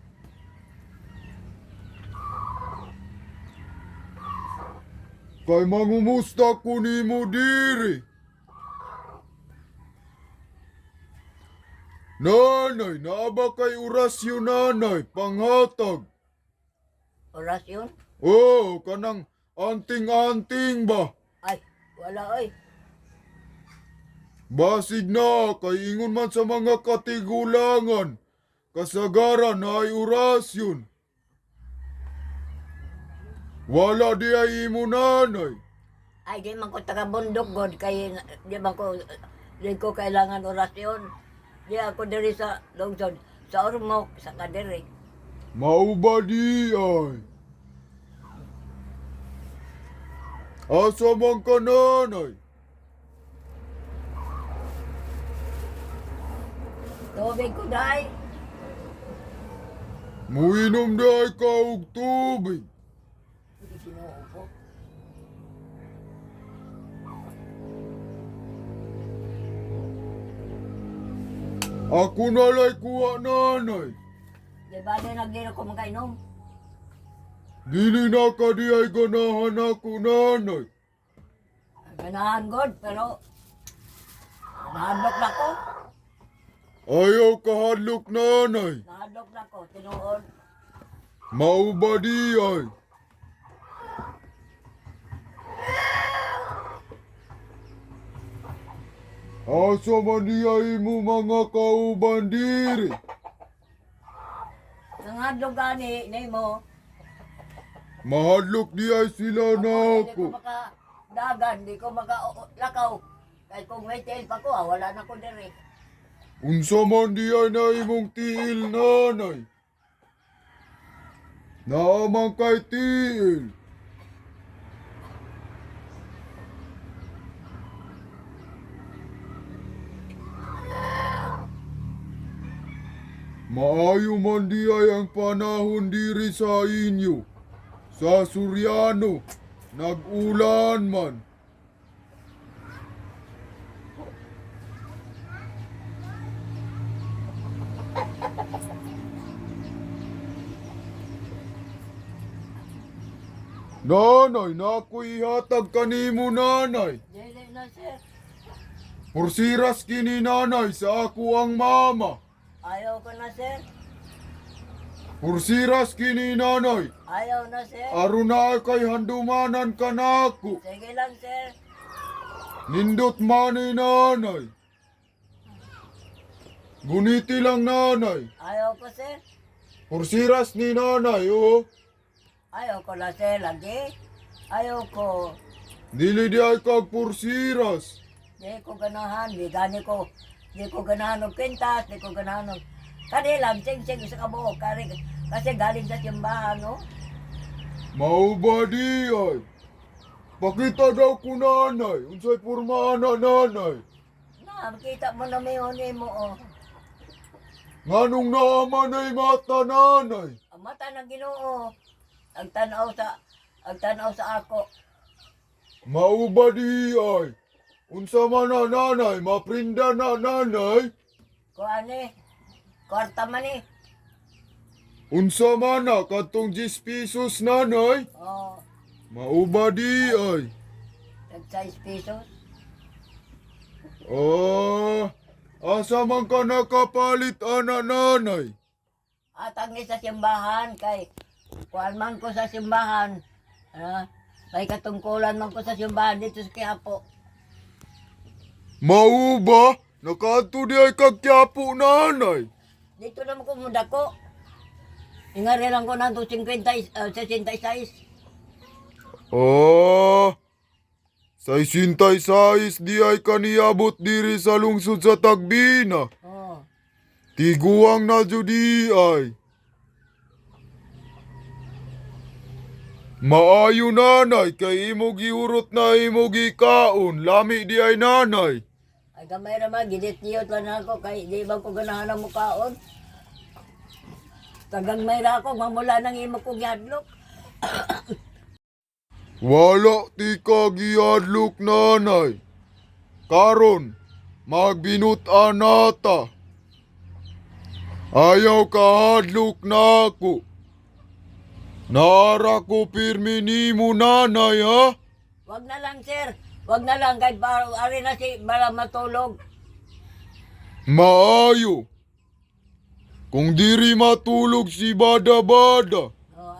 D: Kay mangumusta ko nimo diri. Nanay, naaba kay orasyon nanay, panghatag.
B: Orasyon?
D: Oh, kanang anting-anting ba?
B: Ay, wala oy.
D: Basig na, kay ingon man sa mga katigulangan. Kasagaran na ay orasyon. Wala di ay imo nanay.
B: Ay, di man ko taga-bundok god kay di ko kailangan orasyon. Di ako diri sa lungsod, sa Ormoc, sa Kadiri.
D: Mao ba di ay? Asa man ka nanay?
B: Tubig ko dai.
D: Muinom di ay ka og tubig.
B: Hindi sinuupo.
D: Ako nalay kuha nanay.
B: Di ba di nagdino ko magkainom?
D: Dili na ka di ay ganahan ako nanay.
B: Ganahan god, pero nahadlok na ko.
D: Ayaw kahadlok nanay.
B: Nahadlok na ko, tinuod.
D: Mao ba di ay? Asa man di ay mo mga kauban diri?
B: Nahadlok gani, nimo.
D: Mahadlok di ay sila
B: Di ko
D: nako.
B: makadagan, di ko makalakaw. Kaya kung may tail pa ko, wala na ko diri.
D: Unsa man di ay na imong tiil nanay. Naamang kay tiil. Maayo man di ay ang panahon diri sa inyo. Sa Suryano, nag-ulan man. Nanay, nako'y ihatag kanimo nanay.
B: Dili na, sir.
D: Pursiras kini nanay sa ako ang mama.
B: Ayaw ko na, sir.
D: Pursiras kini nanay.
B: Ayaw na, sir.
D: Aron na kay handumanan ka nako.
B: Sige lang, sir.
D: Nindot man ni nanay. Guniti lang nanay.
B: Ayaw ko, sir.
D: Pursiras ni nanay, oh.
B: Ayaw ko na, sir. Lagi. Ayaw ko.
D: Dili di ay kag pursiras.
B: Di ko ganahan. Di gani ko. Di ko ganahan ng pintas. Di ko ganahan ng... Kani lang, sing-sing sa kabuok. Kasi galing sa simbahan, no?
D: Mao ba di ay? Pakita daw ko nanay. Unsay pormahan na nanay.
B: Na, makita mo na may huni mo, oh.
D: Nganong naaman ay mata nanay.
B: Ang mata ng Ginoo. Ang tanaw sa ako.
D: Mao ba di ay? Unsa man na nanay, maprinda na nanay.
B: Kuane. Kwarta man eh.
D: Unsa man na katong 10 pesos nanay.
B: Oh,
D: Mao ba di ay?
B: tag 6 pesos.
D: Asa man ka nakapalit ana nanay?
B: Atang sa simbahan kay kuan man ko sa simbahan. May katungkulan man ko sa simbahan dito sa Quiapo.
D: Mao ba? Nakaadto di ay kag Quiapo nanay.
B: Dito naman ko munda ko. Ingari lang ko na 66.
D: 66 di ay kaniabot diri sa lungsod sa Tagbina.
B: Oh.
D: Tiguang na judi ay. Maayo nanay kay imo giurot na imo gikaon, lami di ay nanay.
B: Ay gamay naman, gidit-niyot lang ako kay di ba ko ganahan ang mukaon. Tagang may ra ako, mamula nang imo ko gihadlok.
D: Wala ti ka gihadlok nanay. Karon magbinutan nata. Ayaw ka hadlok na ako. Nara ko pirmi nimo nanay ha.
B: Wag na lang, sir. Wag na lang, kahit ari na si para matulog.
D: Maayo. Kung diri matulog si Bada-Bada,
B: Oh,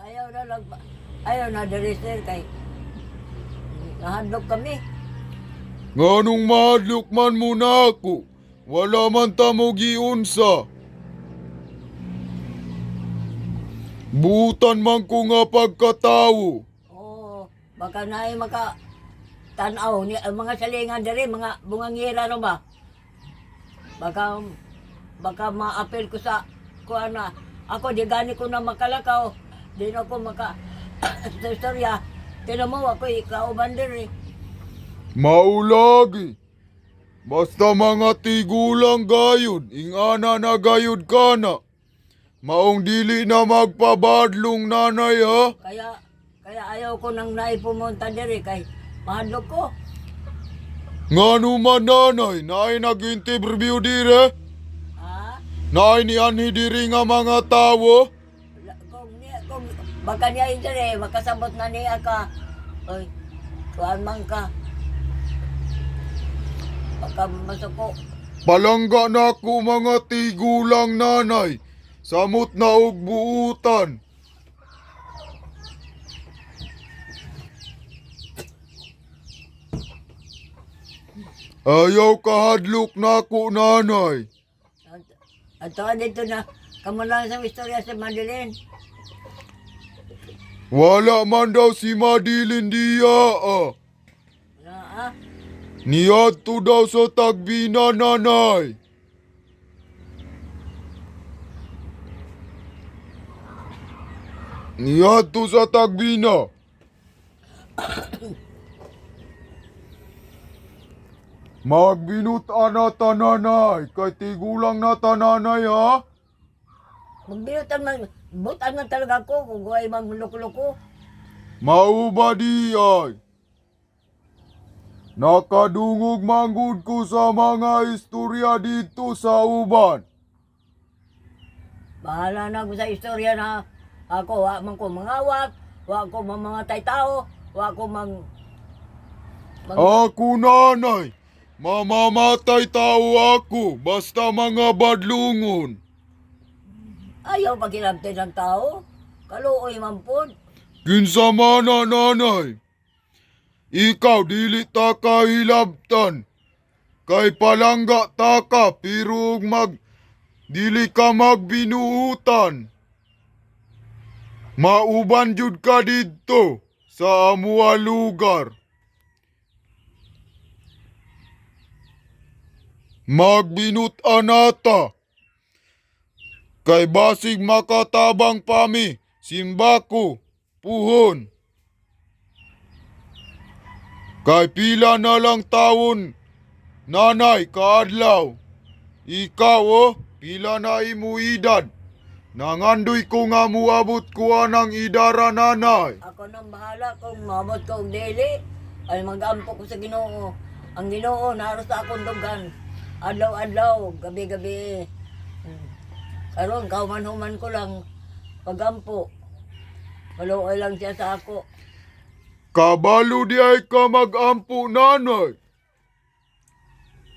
B: ayaw na diri, sir, kay nahandog kami.
D: nganong mahadlok man mo na ako, wala man tamo giunsa. Buutan man ko nga pagkatawo.
B: Oh, baka naay maka tanaw ni ang mga salingan diri, mga bungangira no ba? Baka ma-apel ko sa kuana. Ako di gani ko na makalakaw. Di na ko maka sa istorya. Tinan mo ako ikauban diri.
D: Maulagi. Basta mga tigulang gayud, ingana na gayud ka na. Maong dili na magpabadlong nanay ha.
B: Kaya ayaw ko nang naipumunta diri kay mahadlok ko.
D: Ngano man nanay, naay nag-interview dire?
B: Ha?
D: Naay ni anhi diri nga mga tawo?
B: Kung baka niya diri makasabot na niya ka. Oy, kuan man ka. Baka masuko.
D: Palangga na ko mga tigulang nanay. Samot na og buutan. Ayaw kahadlok na ko nanay.
B: Ato dito na kamo lang sa istorya sa Madeline.
D: Wala man daw si Madilin diya ah.
B: Na
D: Niyadto daw sa tagbina nanay. Niyadto sa tagbina. Magbinutan na tananay, kay tigulang na tananay ha.
B: magbinutan man butan man talaga ko kung guay mang loko-loko.
D: Mauba di ay. Nakadungog manggod ko sa mga istorya dito sa uban.
B: Bahala na ko sa istorya na ako wa man ko mangawat, wa ko mga tao, wa ko
D: Ako nanay, mamamatay tao ako basta mga badlungon.
B: ayaw pagilabti ng tao. Kaluoy man pod.
D: Kinsa man na nanay, ikaw dili ta kahilabtan. Kay palangga ta ka pero dili ka magbinuutan. Mauban jud ka didto sa amua lugar. Magbinutan nata. Kay basig makatabang pami, simbako, puhon. Kay pila na lang taon, nanay, kaadlaw. Ikaw pila na imo edad. Nangandoy ko nga muabot ko anang idara nanay.
B: Ako nang bahala kung mamot ko og dili. Ay magampo ko sa Ginoo. Ang Ginoo naroon sa akong dugan. Adlaw-adlaw, gabi-gabi. Karon kauman-human ko lang pagampo. Maluoy lang siya sa ako.
D: Kabalo di ay ka magampo nanay.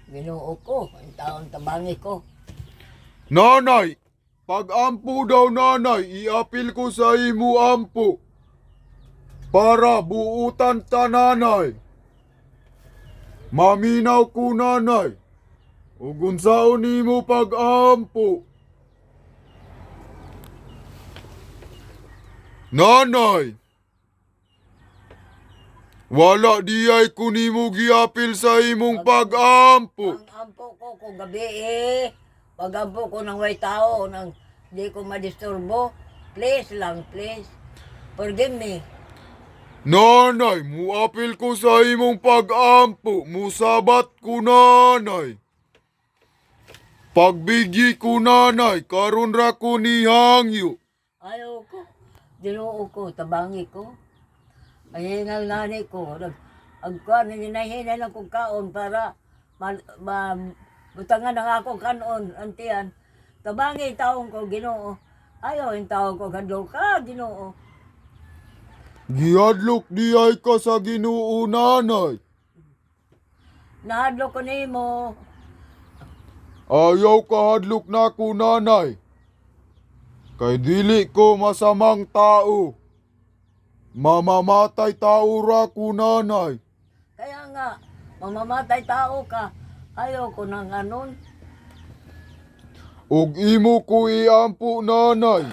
B: Ginoo ko, ang taon tabangi ko.
D: Nanay, pag ampo daw nanay, iapil ko sa imo ampo. Para buutan ta nanay. Maminaw ko nanay. Ug unsaon nimo pag-ampo? Nanay, wala di ay ko nimo giapil sa imong pag-ampo.
B: Ang ampo ko kung gabi pag ampo ko ng way tao, nang di ko madisturbo. Please lang, please. Forgive me.
D: Nanay, muapil ko sa imong pag-ampo. Musabat ko nanay. Pagbigi ko nanay, karon ra ko nihangyo.
B: Ayaw ko. Ginoo ko, tabangi ko. Ay hingal nani ko. Agkuhan, hinahinay lang kong kaon para butangan ang ako kanon, antiyan. Tabangi taong ko, Ginoo. Ayaw yung taong ko, kadlo ka, Ginoo.
D: Gihadlok di ay ka sa Ginoo nanay.
B: Nahadlo ko nimo.
D: Ayaw ka hadlok nako nanay. Kay dili ko masamang tao. Mamamatay tao ra ko nanay.
B: Kaya nga, mamamatay tao ka. Ayaw ko nang anon.
D: Ug imo ko iampo nanay.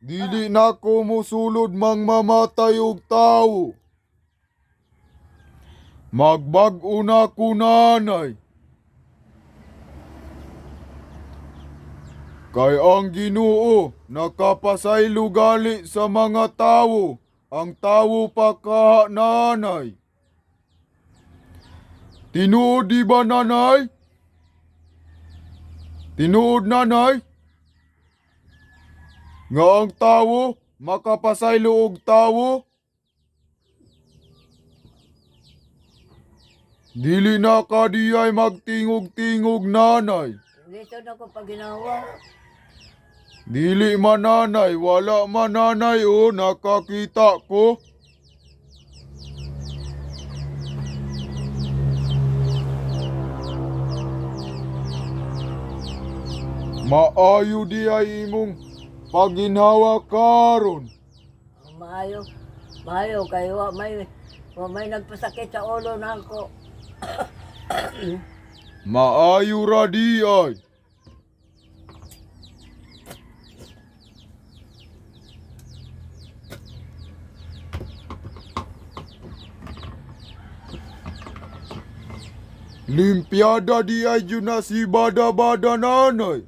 D: Dili nako mosulod mang mamatay og tao. Magbag-o na ko nanay. Kay ang Ginoo nakapasaylo gali sa mga tawo. Ang tawo pa kaha nanay. Tinuod di ba nanay? Tinuod nanay? Nga ang tawo makapasaylo og tawo? Dili na ka diyay magtingog-tingog nanay.
B: Lisod ako pag ginawa.
D: Dili man nanay, wala man nanay o nakakita ko. Maayo di ay imong paginhawa karon.
B: Maayo. Maayo kayo wa may nagpasakit sa ulo nako.
D: Maayo ra di ay. Limpiada di ay yun na si bada-bada nanay.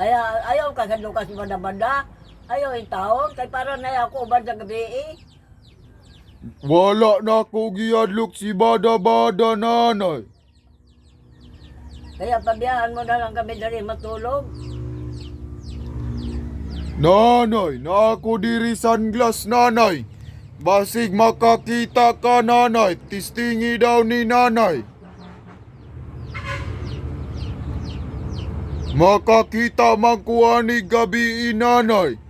B: Ayaw ka sa lukas banda-banda. Ayaw yung taon. Kay para na ako uban sa gabi eh.
D: Wala na ko gihadlok si bada-bada nanay.
B: Kaya pabiyahan mo na lang kami dali matulog.
D: Nanay, na ako diri sunglass nanay. Basig makakita ka nanay, tistingi daw ni nanay. Makakita man ko ani gabi nanay.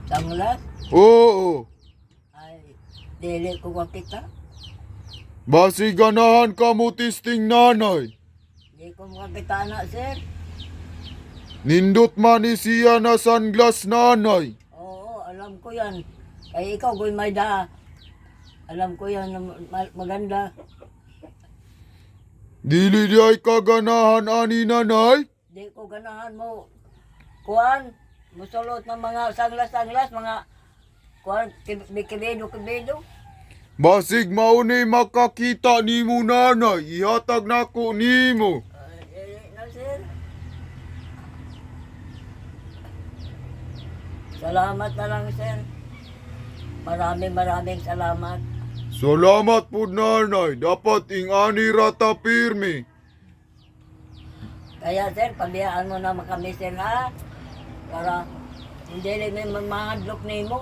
B: Sanglas.
D: Oo,
B: Ay, dili ko makita.
D: basig ganahan ka mo tisting nanay.
B: Di ko makita na, sir.
D: Nindot man ni siya na sunglass nanay.
B: Oo, alam ko yan. Kaya ikaw, Goy Mayda. Alam ko yan na maganda.
D: Dili di ay kaganahan ani nanay.
B: Di ko ganahan mo. Kuan, musulot ng mga sanglas-sanglas, mga kuan, kibido.
D: Basig mauni makakita nimo nanay, ihatag nako nimo.
B: Na, sir. Salamat na lang, sir. Maraming salamat.
D: Salamat po nanay, dapat ingani rata pirmi.
B: Kaya, sir, pabiyaan mo naman kami, sir, ha? Para hindi rin may mamahadlok na mo.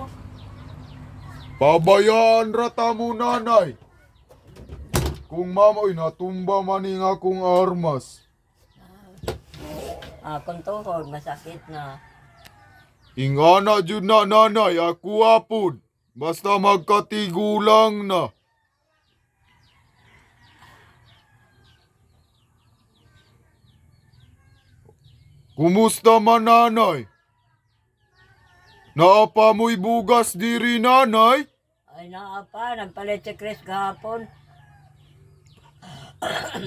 D: Pabayaan rata mo nanay. Kung mamoy natumba maning akong armas.
B: Kung tuhod, masakit na.
D: Ingana jud na nanay, ako apod. Basta magkatigulang na. Kumusta man nanay? Naapa mo'y bugas diri nanay?
B: Ay, naapa, nagpalit si Chris kahapon.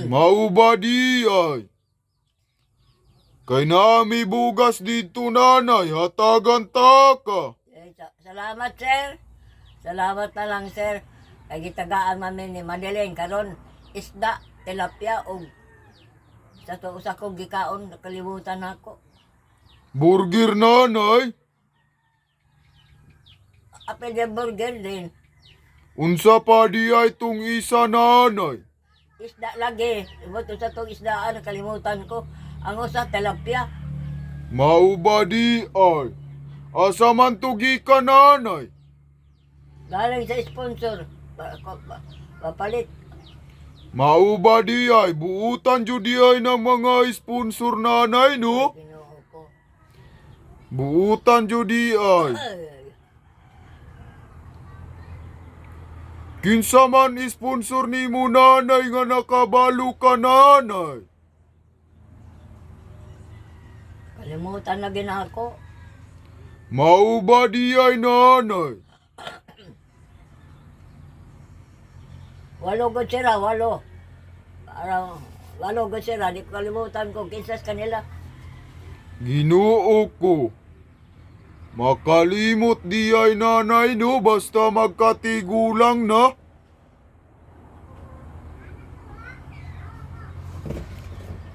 D: Mauba di ay. Kay nami bugas dito nanay, hatagan ta ka.
B: Salamat, sir. Salamat na lang, sir. Kay gitagaan mamin ni Madeline karon isda, tilapia og sa to usa kong gikaon nakalimutan ako.
D: Burger nanay?
B: Apel de burger din.
D: Unsa pa di ay tung isa nanay?
B: Isda lagi. Ibot sa tong isdaan nakalimutan ko. Ang usa tilapia.
D: Mauba di ay. Asa man tugi ka nanay?
B: Galing sa sponsor. Papalit.
D: Mauba di ay. Buutan jud di ay ng mga sponsor nanay no?
B: Ginoo ko.
D: Buutan judi ay. Kinsa man sponsor nimo nanay nga nakabalo ka nanay.
B: Kalimutan na gina ako.
D: Mao ba di ay nanay?
B: Walo gud sila, walo. Parang walo gud sila, di ko kalimutan ko kinsas kanila.
D: Ginoo ko. Makalimot di ay nanay no basta magkatigulang na.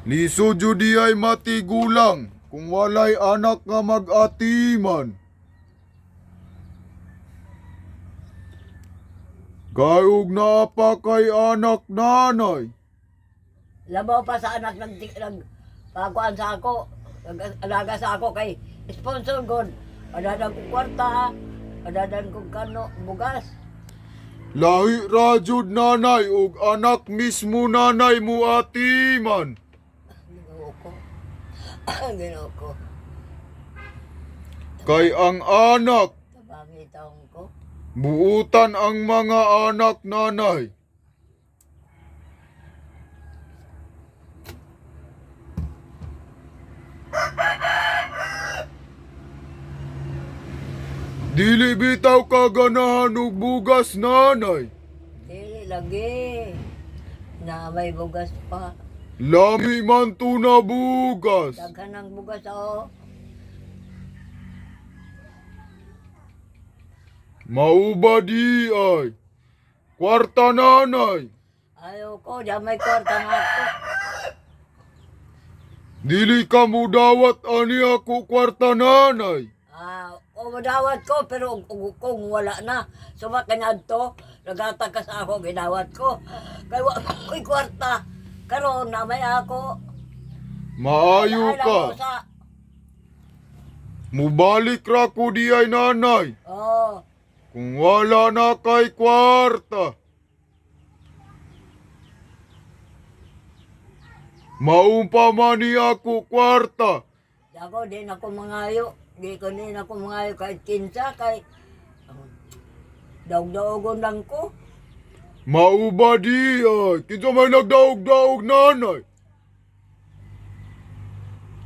D: Liso judi ay matigulang kung walay anak nga mag-atiman. Kayog na pa kay anak nanay.
B: Labaw pa sa anak pagkuhan sa ako, alaga sa ako kay sponsor god. Padadan ko kwarta, padadan ko kano, bugas.
D: Lahi rajud nanay ug anak mismo nanay mo atiman.
B: Ginoo ko. Ginoo ko.
D: Kay ang anak,
B: Tabangi taong ko.
D: buutan ang mga anak nanay. Dili bitaw ka ganahan og bugas nanay.
B: Dili lagi. Na may bugas pa.
D: Lami man to na bugas.
B: Daghan ng bugas ako.
D: Mao ba di ay? Kwarta nanay.
B: Ayaw ko, diyan may kwarta na ako.
D: Dili ka mo dawat ani ako kwarta nanay.
B: O madawat ko, pero kung wala na, sumakanyad to, nagatakas ako, ginawat ko. Kaya ko'y kwarta, karon na may ako.
D: Maayo
B: Wala
D: ka.
B: ko sa-
D: Mubalik ra ko di ay nanay.
B: Oo,
D: Kung wala na kay kwarta. Maumpa man ni ako kwarta.
B: ako din ako mangayo. Di ko din ako mangayo kahit kinsa, kay daog-daogon lang ko.
D: Mauba di ay. Kinsa may nagdaog-daog nanay.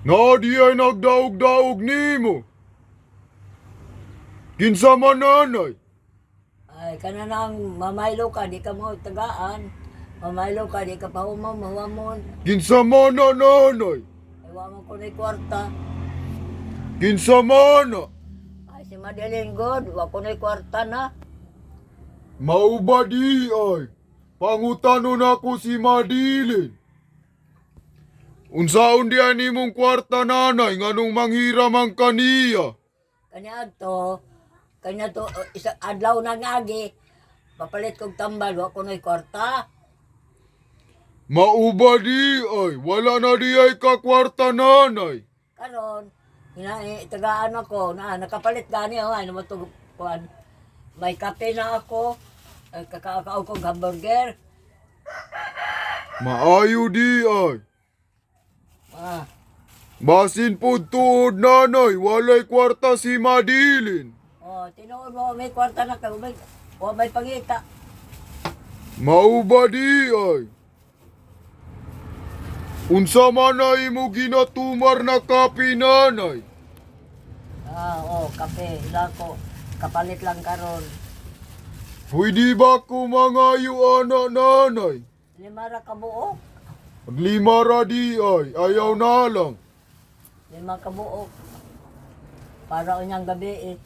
D: Na di ay nagdaog-daog nimo. Kinsa man nanay.
B: Ay, kananang mamaylo ka, di ka mo tagaan. Mamaylo ka, di ka pa humamon.
D: Kinsa man na nanay.
B: Ewan mo ko na kwarta.
D: Kinsa man na.
B: Ay, si Madeline God, wa ko na kwarta na.
D: Mauba di ay. Pangutanon ako si Madilin. Unsaon di ani mong kwarta nanay nganong manghiram ang kaniya.
B: Kanya to, isa adlaw na ngagi. Papalit kong tambal, wa ko na kwarta.
D: Mauba di ay. Wala na di ay ka kwarta nanay.
B: Karon, tagaan ako, nakapalit gani ako, ano mo to, kuan. May kape na ako, kakakaw kong hamburger.
D: Maayo di ay.
B: Ah,
D: Basin po tuod nanay. Walay kwarta si Madilin.
B: tinuod mo, may kwarta na ka, may pangita.
D: Mauba di ay. Unsa man na imo ginatumar na kape nanay.
B: Kape, ilang ko, kapalit lang karon.
D: Pwede ba ko mangayo ana nanay?
B: Lima ra ka buok,
D: Lima ra di ay. Ayaw na lang.
B: 5 ka buok. Para unyang gabi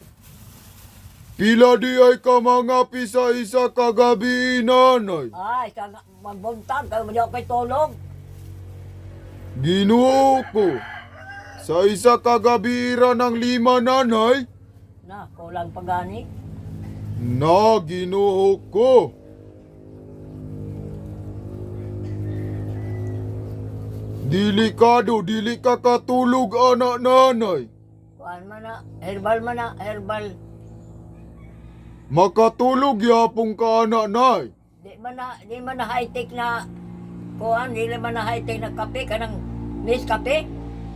D: Pila di ay ka mga pisa-isa kagabi nanay.
B: Ay, magbuntag, kayo mo di ako kay tulog.
D: Ginoo ko. Sa isa kagabi ra ng 5 nanay.
B: Na, kulang pa gani.
D: Na ginoo ko. Delikado, dili ka katulog anak nanay.
B: Kuan man na, herbal.
D: Makatulog yapong ka anak nay.
B: Di man na high-tech na, kuan, di man na high-tech na kape, kanang miss kape.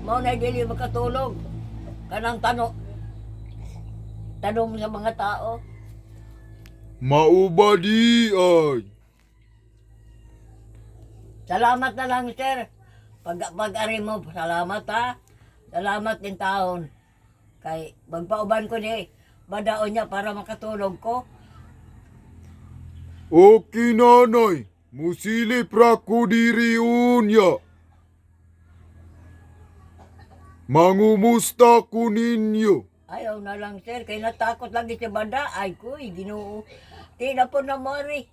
B: Mao na dili makatulog. kanang tanong sa mga tao.
D: Mauba di ay.
B: Salamat na lang, sir. Pag-ari mo, salamat ha. Salamat din taon. Kay magpauban ko ni badaon niya para makatulog ko.
D: Okay nanay, musilip ra ko diri unya. Mangumusta ko ninyo.
B: Ayaw na lang, sir. Kay natakot lagi si bada. Ay ko, ginoo. Di na po na mari.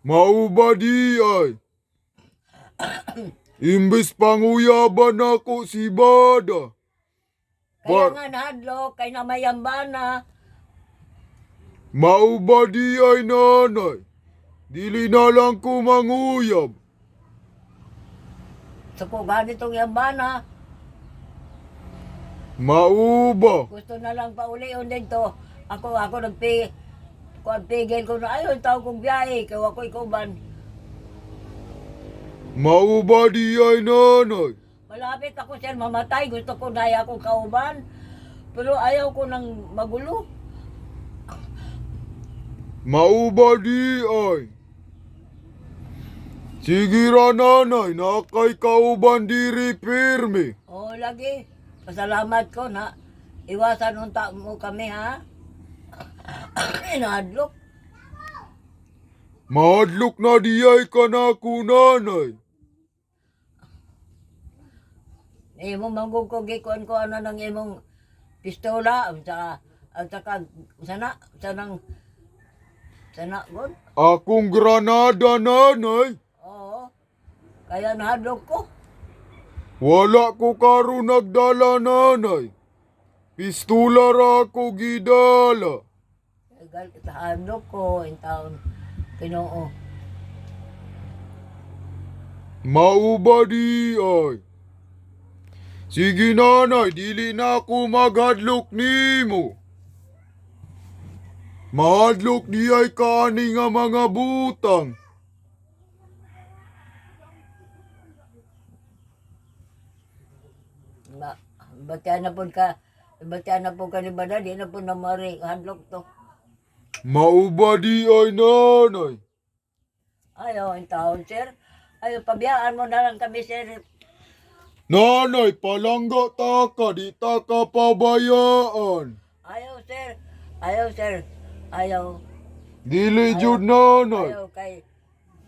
D: Mauba di ay. Imbes panguyaban ako si Bada.
B: Kaya
D: Ba-
B: nga nahadlok, kay namayambana.
D: Mauba di ay nanay. Dili na lang ko manguyab.
B: So ko ganitong yambana.
D: Mauba.
B: Gusto na lang paulion dito. Ako nagpigil ko na ayun tao kong biyahe. Kaya ako ikuban.
D: Mauba di ay nanay.
B: Malapit ako sir mamatay. Gusto ko na akong kauban. Pero ayaw ko nang magulo.
D: Mauba di ay. Sige ra nanay, nakay kauban diri pirmi.
B: Oo, lagi. Pasalamat ko na iwasan unta mo kami ha. Inadlok.
D: Mahadlok na di ay ka na ko nanay.
B: Imong manggugkugi ko ano ng imong pistola at saka sana god.
D: Akong granada nanay.
B: Oo. Kaya nahadlok ko.
D: Wala ko karon nagdala nanay. Pistula ra ko gidala.
B: Nahadlok ko in taon. Pinoo.
D: Mauba di ay. Sige nanay, dili na ako maghadlok nimo. Mahadlok di ay kaani nga mga butang.
B: Batian na po ka ni Bada, di na po na mari hadlok to.
D: Mauba di ay nanay.
B: Ayaw, in taon, sir. Ayaw, pabiyaan mo na lang kami, sir.
D: Nanay, palangga ta ka, di ta ka pabayaan.
B: Ayaw, sir. Ayaw, sir. Ayaw.
D: Dili jud nanay.
B: Ayaw, kay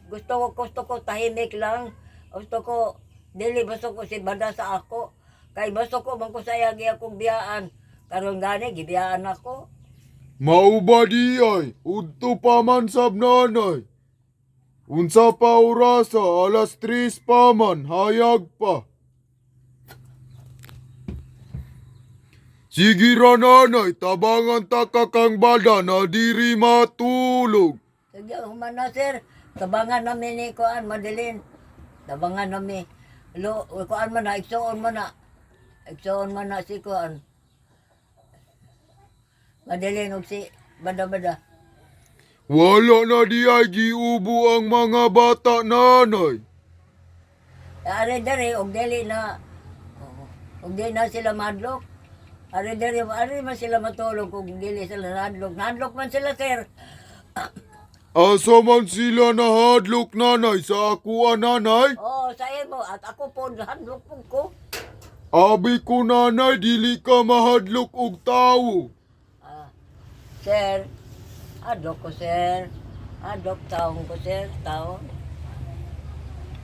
B: gusto ko tahimik lang. Gusto ko, dili gusto ko si Bada sa ako. Kay gusto ko man ko sayagi akong biyaan. Karon gani, gibiyaan ako.
D: Mauba di ay, udto pa man sab nanay. Unsa pa orasa, alas 3 pa man, hayag pa. Sige ra nanay, tabangan ta ka kang Bada na diri matulog.
B: Sige, human na, sir. Tabangan namin ni Kuan, Madeline. Tabangan namin. Kuan man na, iksoon man na. Iksoon man na si Kuan. Madeline og si Bada-Bada.
D: Wala na di ay giubo ang mga bata nanay.
B: Ari dere og dili na. Og di na sila madlok. Ari dere, ari man sila matulog kung dili sila nadlok. Nadlok man sila, sir.
D: Asa man sila nahadlok nanay sa akuan nanay?
B: Oo, sa imo. At ako po, nadlok po ko.
D: Abi ko nanay, dili ka mahadlok og tawo.
B: Sir, adlok ko, sir. Adlok taon ko, sir. Taon.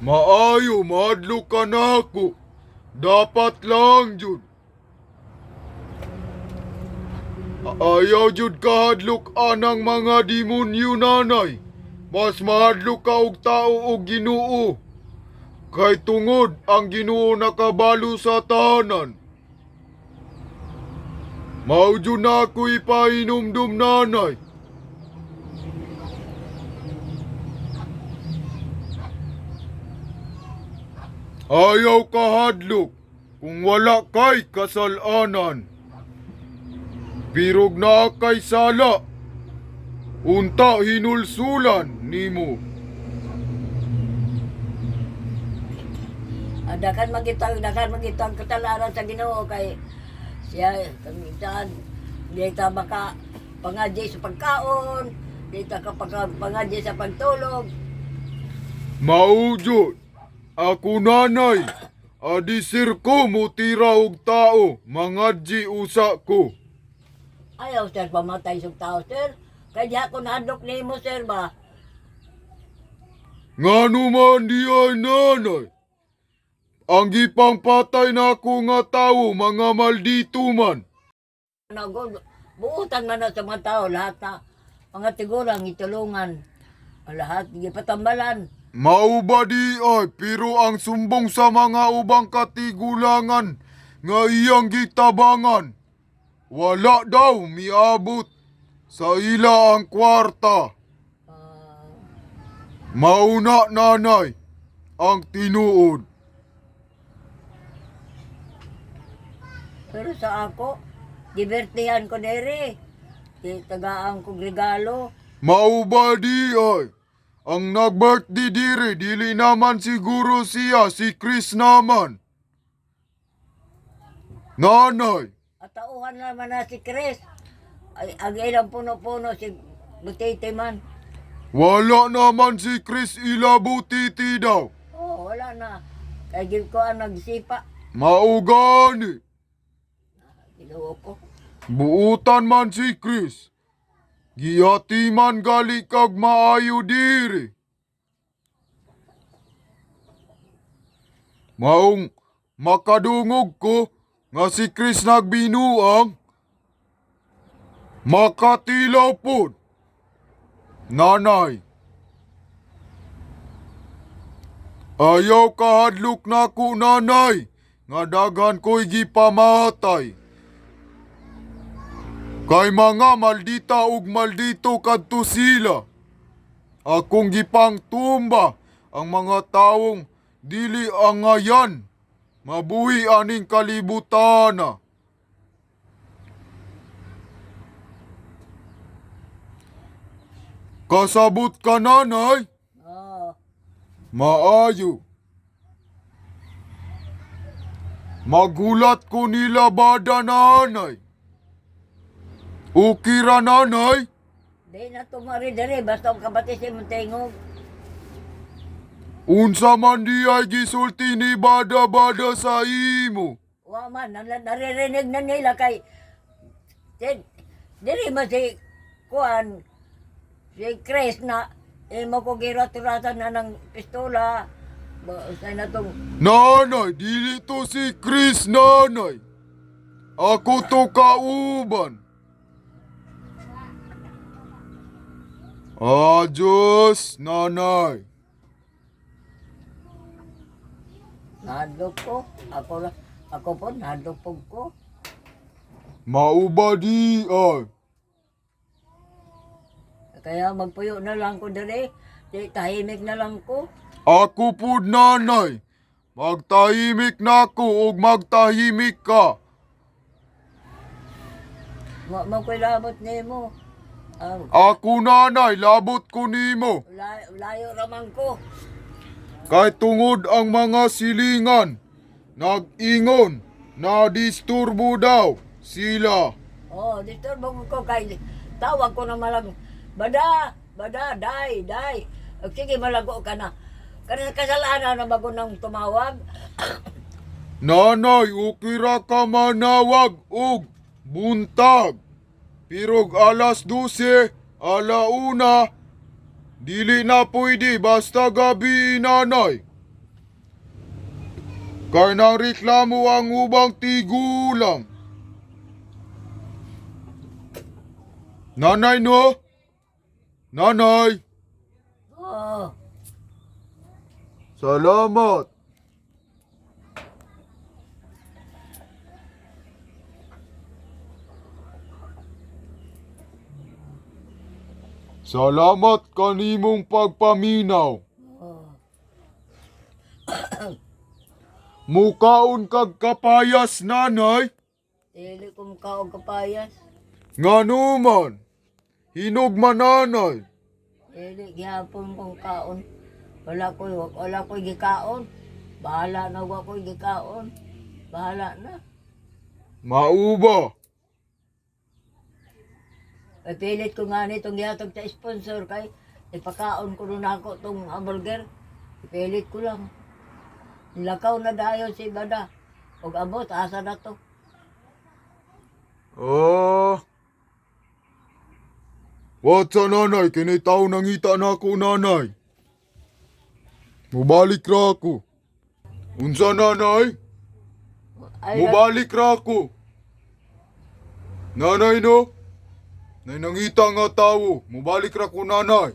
D: Maayo, mahadlok ka na ako. Dapat lang jud. Ayaw jud kahadlok anang mga demonyo nanay. Mas mahadlok ka og tao og Ginoo. Kay tungod ang Ginoo nakabalo sa tahanan. Mao jud na ako ipahinumdum nanay. Ayaw kahadlok kung wala kay kasalanan. Birog na kay sala. Unta hinulsulan nimo.
B: Dakan magitang kasalanan sa Ginoo kay Siya, kamitan, di ta baka pangadya sa pagkaon, di ta pangadya sa pagtulog.
D: Maujud, ako nanay, adi sir ko mutira og tao, mangadji usa ko.
B: Ayaw, sir, pamatay sa tao, sir. Kaya ako nahadlok nimo, sir, ba?
D: Ngano man di ay nanay. Ang gipang patay na ako nga tao, mga maldito man.
B: Buutan man na sa mga tao, lahat na mga tigulang itulungan. Lahat, gipatambalan.
D: Mao ba di ay, pero ang sumbong sa mga ubang katigulangan nga iyang gitabangan, wala daw miabot sa ila ang kwarta.
B: Ah,
D: Mauna nanay ang tinuod.
B: pero sa ako, divertihan ko dere. Tagaan ko regalo.
D: Mao ba di ay, ang nag-birthday diri dili naman siguro siya si Chris naman. Nanay,
B: At tauhan naman na si Chris. Ay, ang ilang puno-puno si Butete man.
D: wala naman si Chris ilabutiti daw.
B: Oh, wala na. Kaya gil ko ang nagsipa.
D: Maugani.
B: Ginuo ko.
D: Buutan man si Chris. Giyati man gali kag maayo diri. Maong makadungog ko nga si Chris nagbinuang. Makatilaw pod. Nanay. Ayaw kahadlok na ko nanay. Nga daghan ko'y gipamatay. Kay mga maldita ug maldito kadto sila. Akong gipang tumba ang mga taong dili angayan. Mabuhi aning kalibutana. Kasabot ka nanay?
B: Oh,
D: Maayo. Magulat ko nila bada nanay. Ukira nanay?
B: di na tumari dere. Basta ang kabati si Montingog.
D: Unsa man di ay gisulti ni bada-bada sa imo.
B: Wa man, naririnig na nila kay... Diri man si Kuan, si Chris na imo ko girat-ratan na ng pistola. Sa na tong...
D: Nanay, dili to si Chris nanay. Ako to kauban. Diyos, nanay.
B: Nahadlok ko. Ako po, nahadlok po ko.
D: Mauba di ay.
B: Kaya magpuyo na lang ko dere. Tahimik na lang ko.
D: Ako pud nanay. Magtahimik na ko ug magtahimik ka.
B: Magkuilabot nimo.
D: Ako nanay, labot ko nimo.
B: Layo raman ko.
D: Kay tungod ang mga silingan, nag-ingon na disturbo daw sila.
B: Oh, disturbo ko kay tawag ko na malang bada, day. Sige, malago ka na. Kasi kasalanan na bago nang tumawag.
D: Nanay, ukira ka manawag og buntag. Pirog alas 12, alauna, dili na pwede basta gabi nanay. Kay nang reklamo ang ubang tigulang. Nanay no? Nanay,
B: Oh,
D: salamat. Salamat kanimong pagpaminaw.
B: oh.
D: Mukaon kag kapayas nanay.
B: Dili ko mukha og kapayas.
D: Ngano man, hinugman nanay.
B: Dili gihapon kong kaon. Wala ko gikaon. Bahala na wa ko gikaon. Bahala na.
D: Mauba.
B: Ay pilit ko nga nitong yatag sa sponsor kay ipakaon ko nun ako tong hamburger. Pilit ko lang. Nilakaw na dayon si Bada. Og abot, asa na to.
D: Ah. What sa nanay? Kinay tao nangita na ako nanay. Mubalik ra ako. Unsa nanay?
B: Ay,
D: Mubalik ra ako. Nanay no? Nay nangita nga tao. Mubalik ra ko nanay.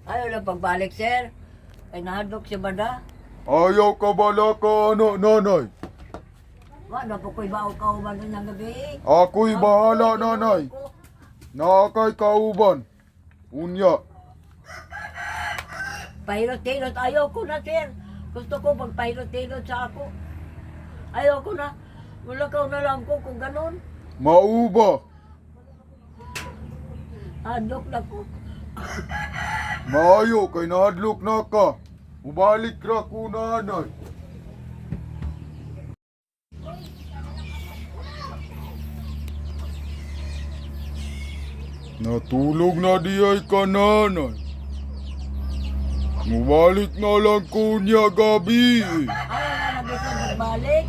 B: ayaw na pagbalik, sir. Ay nahadlok si Bada.
D: Ayaw ka bala ka ano nanay.
B: Wala po ko'y bao kauban ng gabi.
D: Ako'y bahala nanay. Nakakay kauban. Unya.
B: Pahilot-hilot, ayaw ko na, sir. Gusto ko magpahilot-hilot sa ako. Ayaw ko na. Mulakaw na lang ko kung ganun.
D: Mauba.
B: Hadlok na ko.
D: Maayo kay nahadlok na ka. Mubalik ra ko nanay. Natulog na di ay ka nanay. Mubalik na lang ko niya gabi.
B: Ayaw na nabisa magbalik.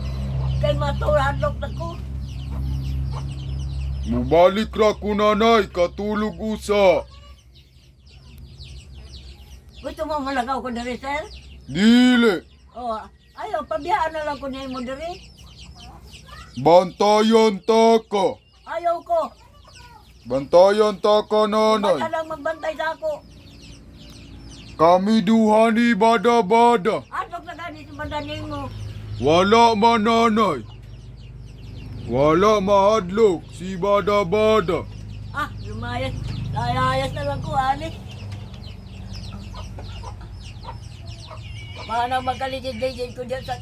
B: Kay matulhadlok na ko.
D: Mubalik ra ko nanay, katulog usa.
B: Gusto mo malagaw ko diri, sir?
D: Dili.
B: O, ayaw, pabiyaan na lang ko niya mo diri.
D: Bantayan ta ka.
B: Ayaw ko.
D: Bantayan ta ka nanay.
B: Basta lang magbantay sa ako.
D: Kami duhani bada-bada.
B: Hadlok na gani sa bandaning mo.
D: Wala man nanay. Wala mahadlok si bada-bada.
B: Ah, lumayas. Layas na lang ko, ani. Paano magkaligid-ligid ko dyan sa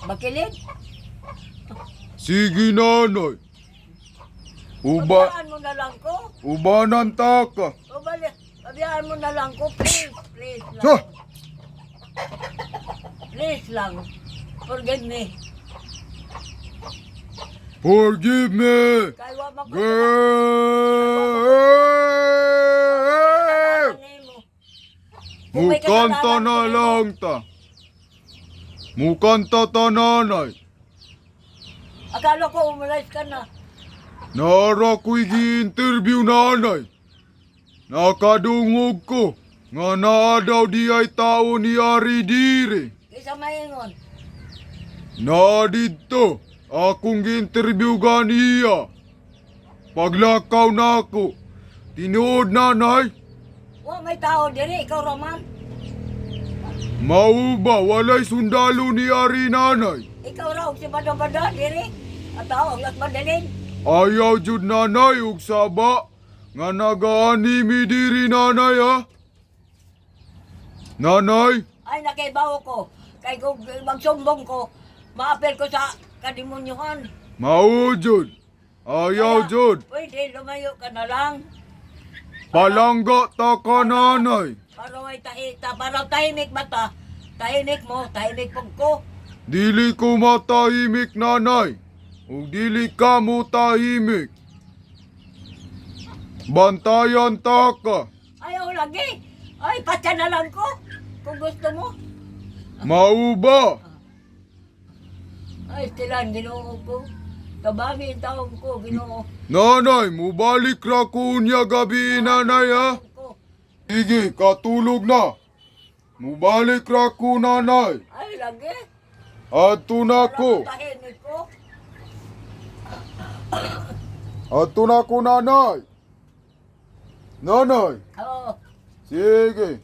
B: bakilid?
D: Sige nanay. Uba,
B: Pabiyaan mo na lang ko.
D: ubanan ta ka.
B: Pabiyaan mo na lang ko, please. Please lang.
D: Sa!
B: Please lang. Forgive me.
D: Forgive me!
B: Kaya wa mag-
D: Girl!
B: Kung may
D: Mukanta
B: kasalanan
D: na
B: ko,
D: lang ta. Mukanta ta nanay.
B: Akala ko umalis ka na.
D: Nara ko'y gi-interview nanay. Nakadungog ko. Nga naa daw di ay tao ni Ari Dire.
B: Isa maingon.
D: Na dito. Akong gi-interview ganiya. Paglakaw na ako. Tinuod nanay.
B: Wa may tao diri, ikaw raman.
D: Mao ba walay sundalo ni Ari nanay?
B: Ikaw raw si Bada-Bada diri. At tao, ang madaling.
D: Ayaw jud nanay ug saba nga nagaanimi diri nanay ha. Nanay,
B: Ay, nakaibaw ko. Kay kung magsumbong ko, maapel ko sa kadimonyohan.
D: mao jud. Ayaw jud.
B: Pwede, lumayo ka na lang.
D: Palangga ta ka nanay.
B: Para tahimik ba ta? Tahimik mo, tahimik pag ko.
D: Dili ko matahimik nanay. Ug dili ka mo tahimik. Bantayan ta ka.
B: Ayaw lagi. Ay, patya na lang ko. Kung gusto mo.
D: Mao ba?
B: Ay, stilan, ginoo ko. Tabagi ang taong ko, ginoo
D: Nanay, mubalik ra ko niya gabi nanay ha.
B: ko.
D: Sige, katulog na. Mubalik ra ko nanay.
B: Ay, lagi.
D: Adto na ko.
B: Tahimik ko.
D: Adto na ko nanay. Nanay,
B: Oo.
D: sige.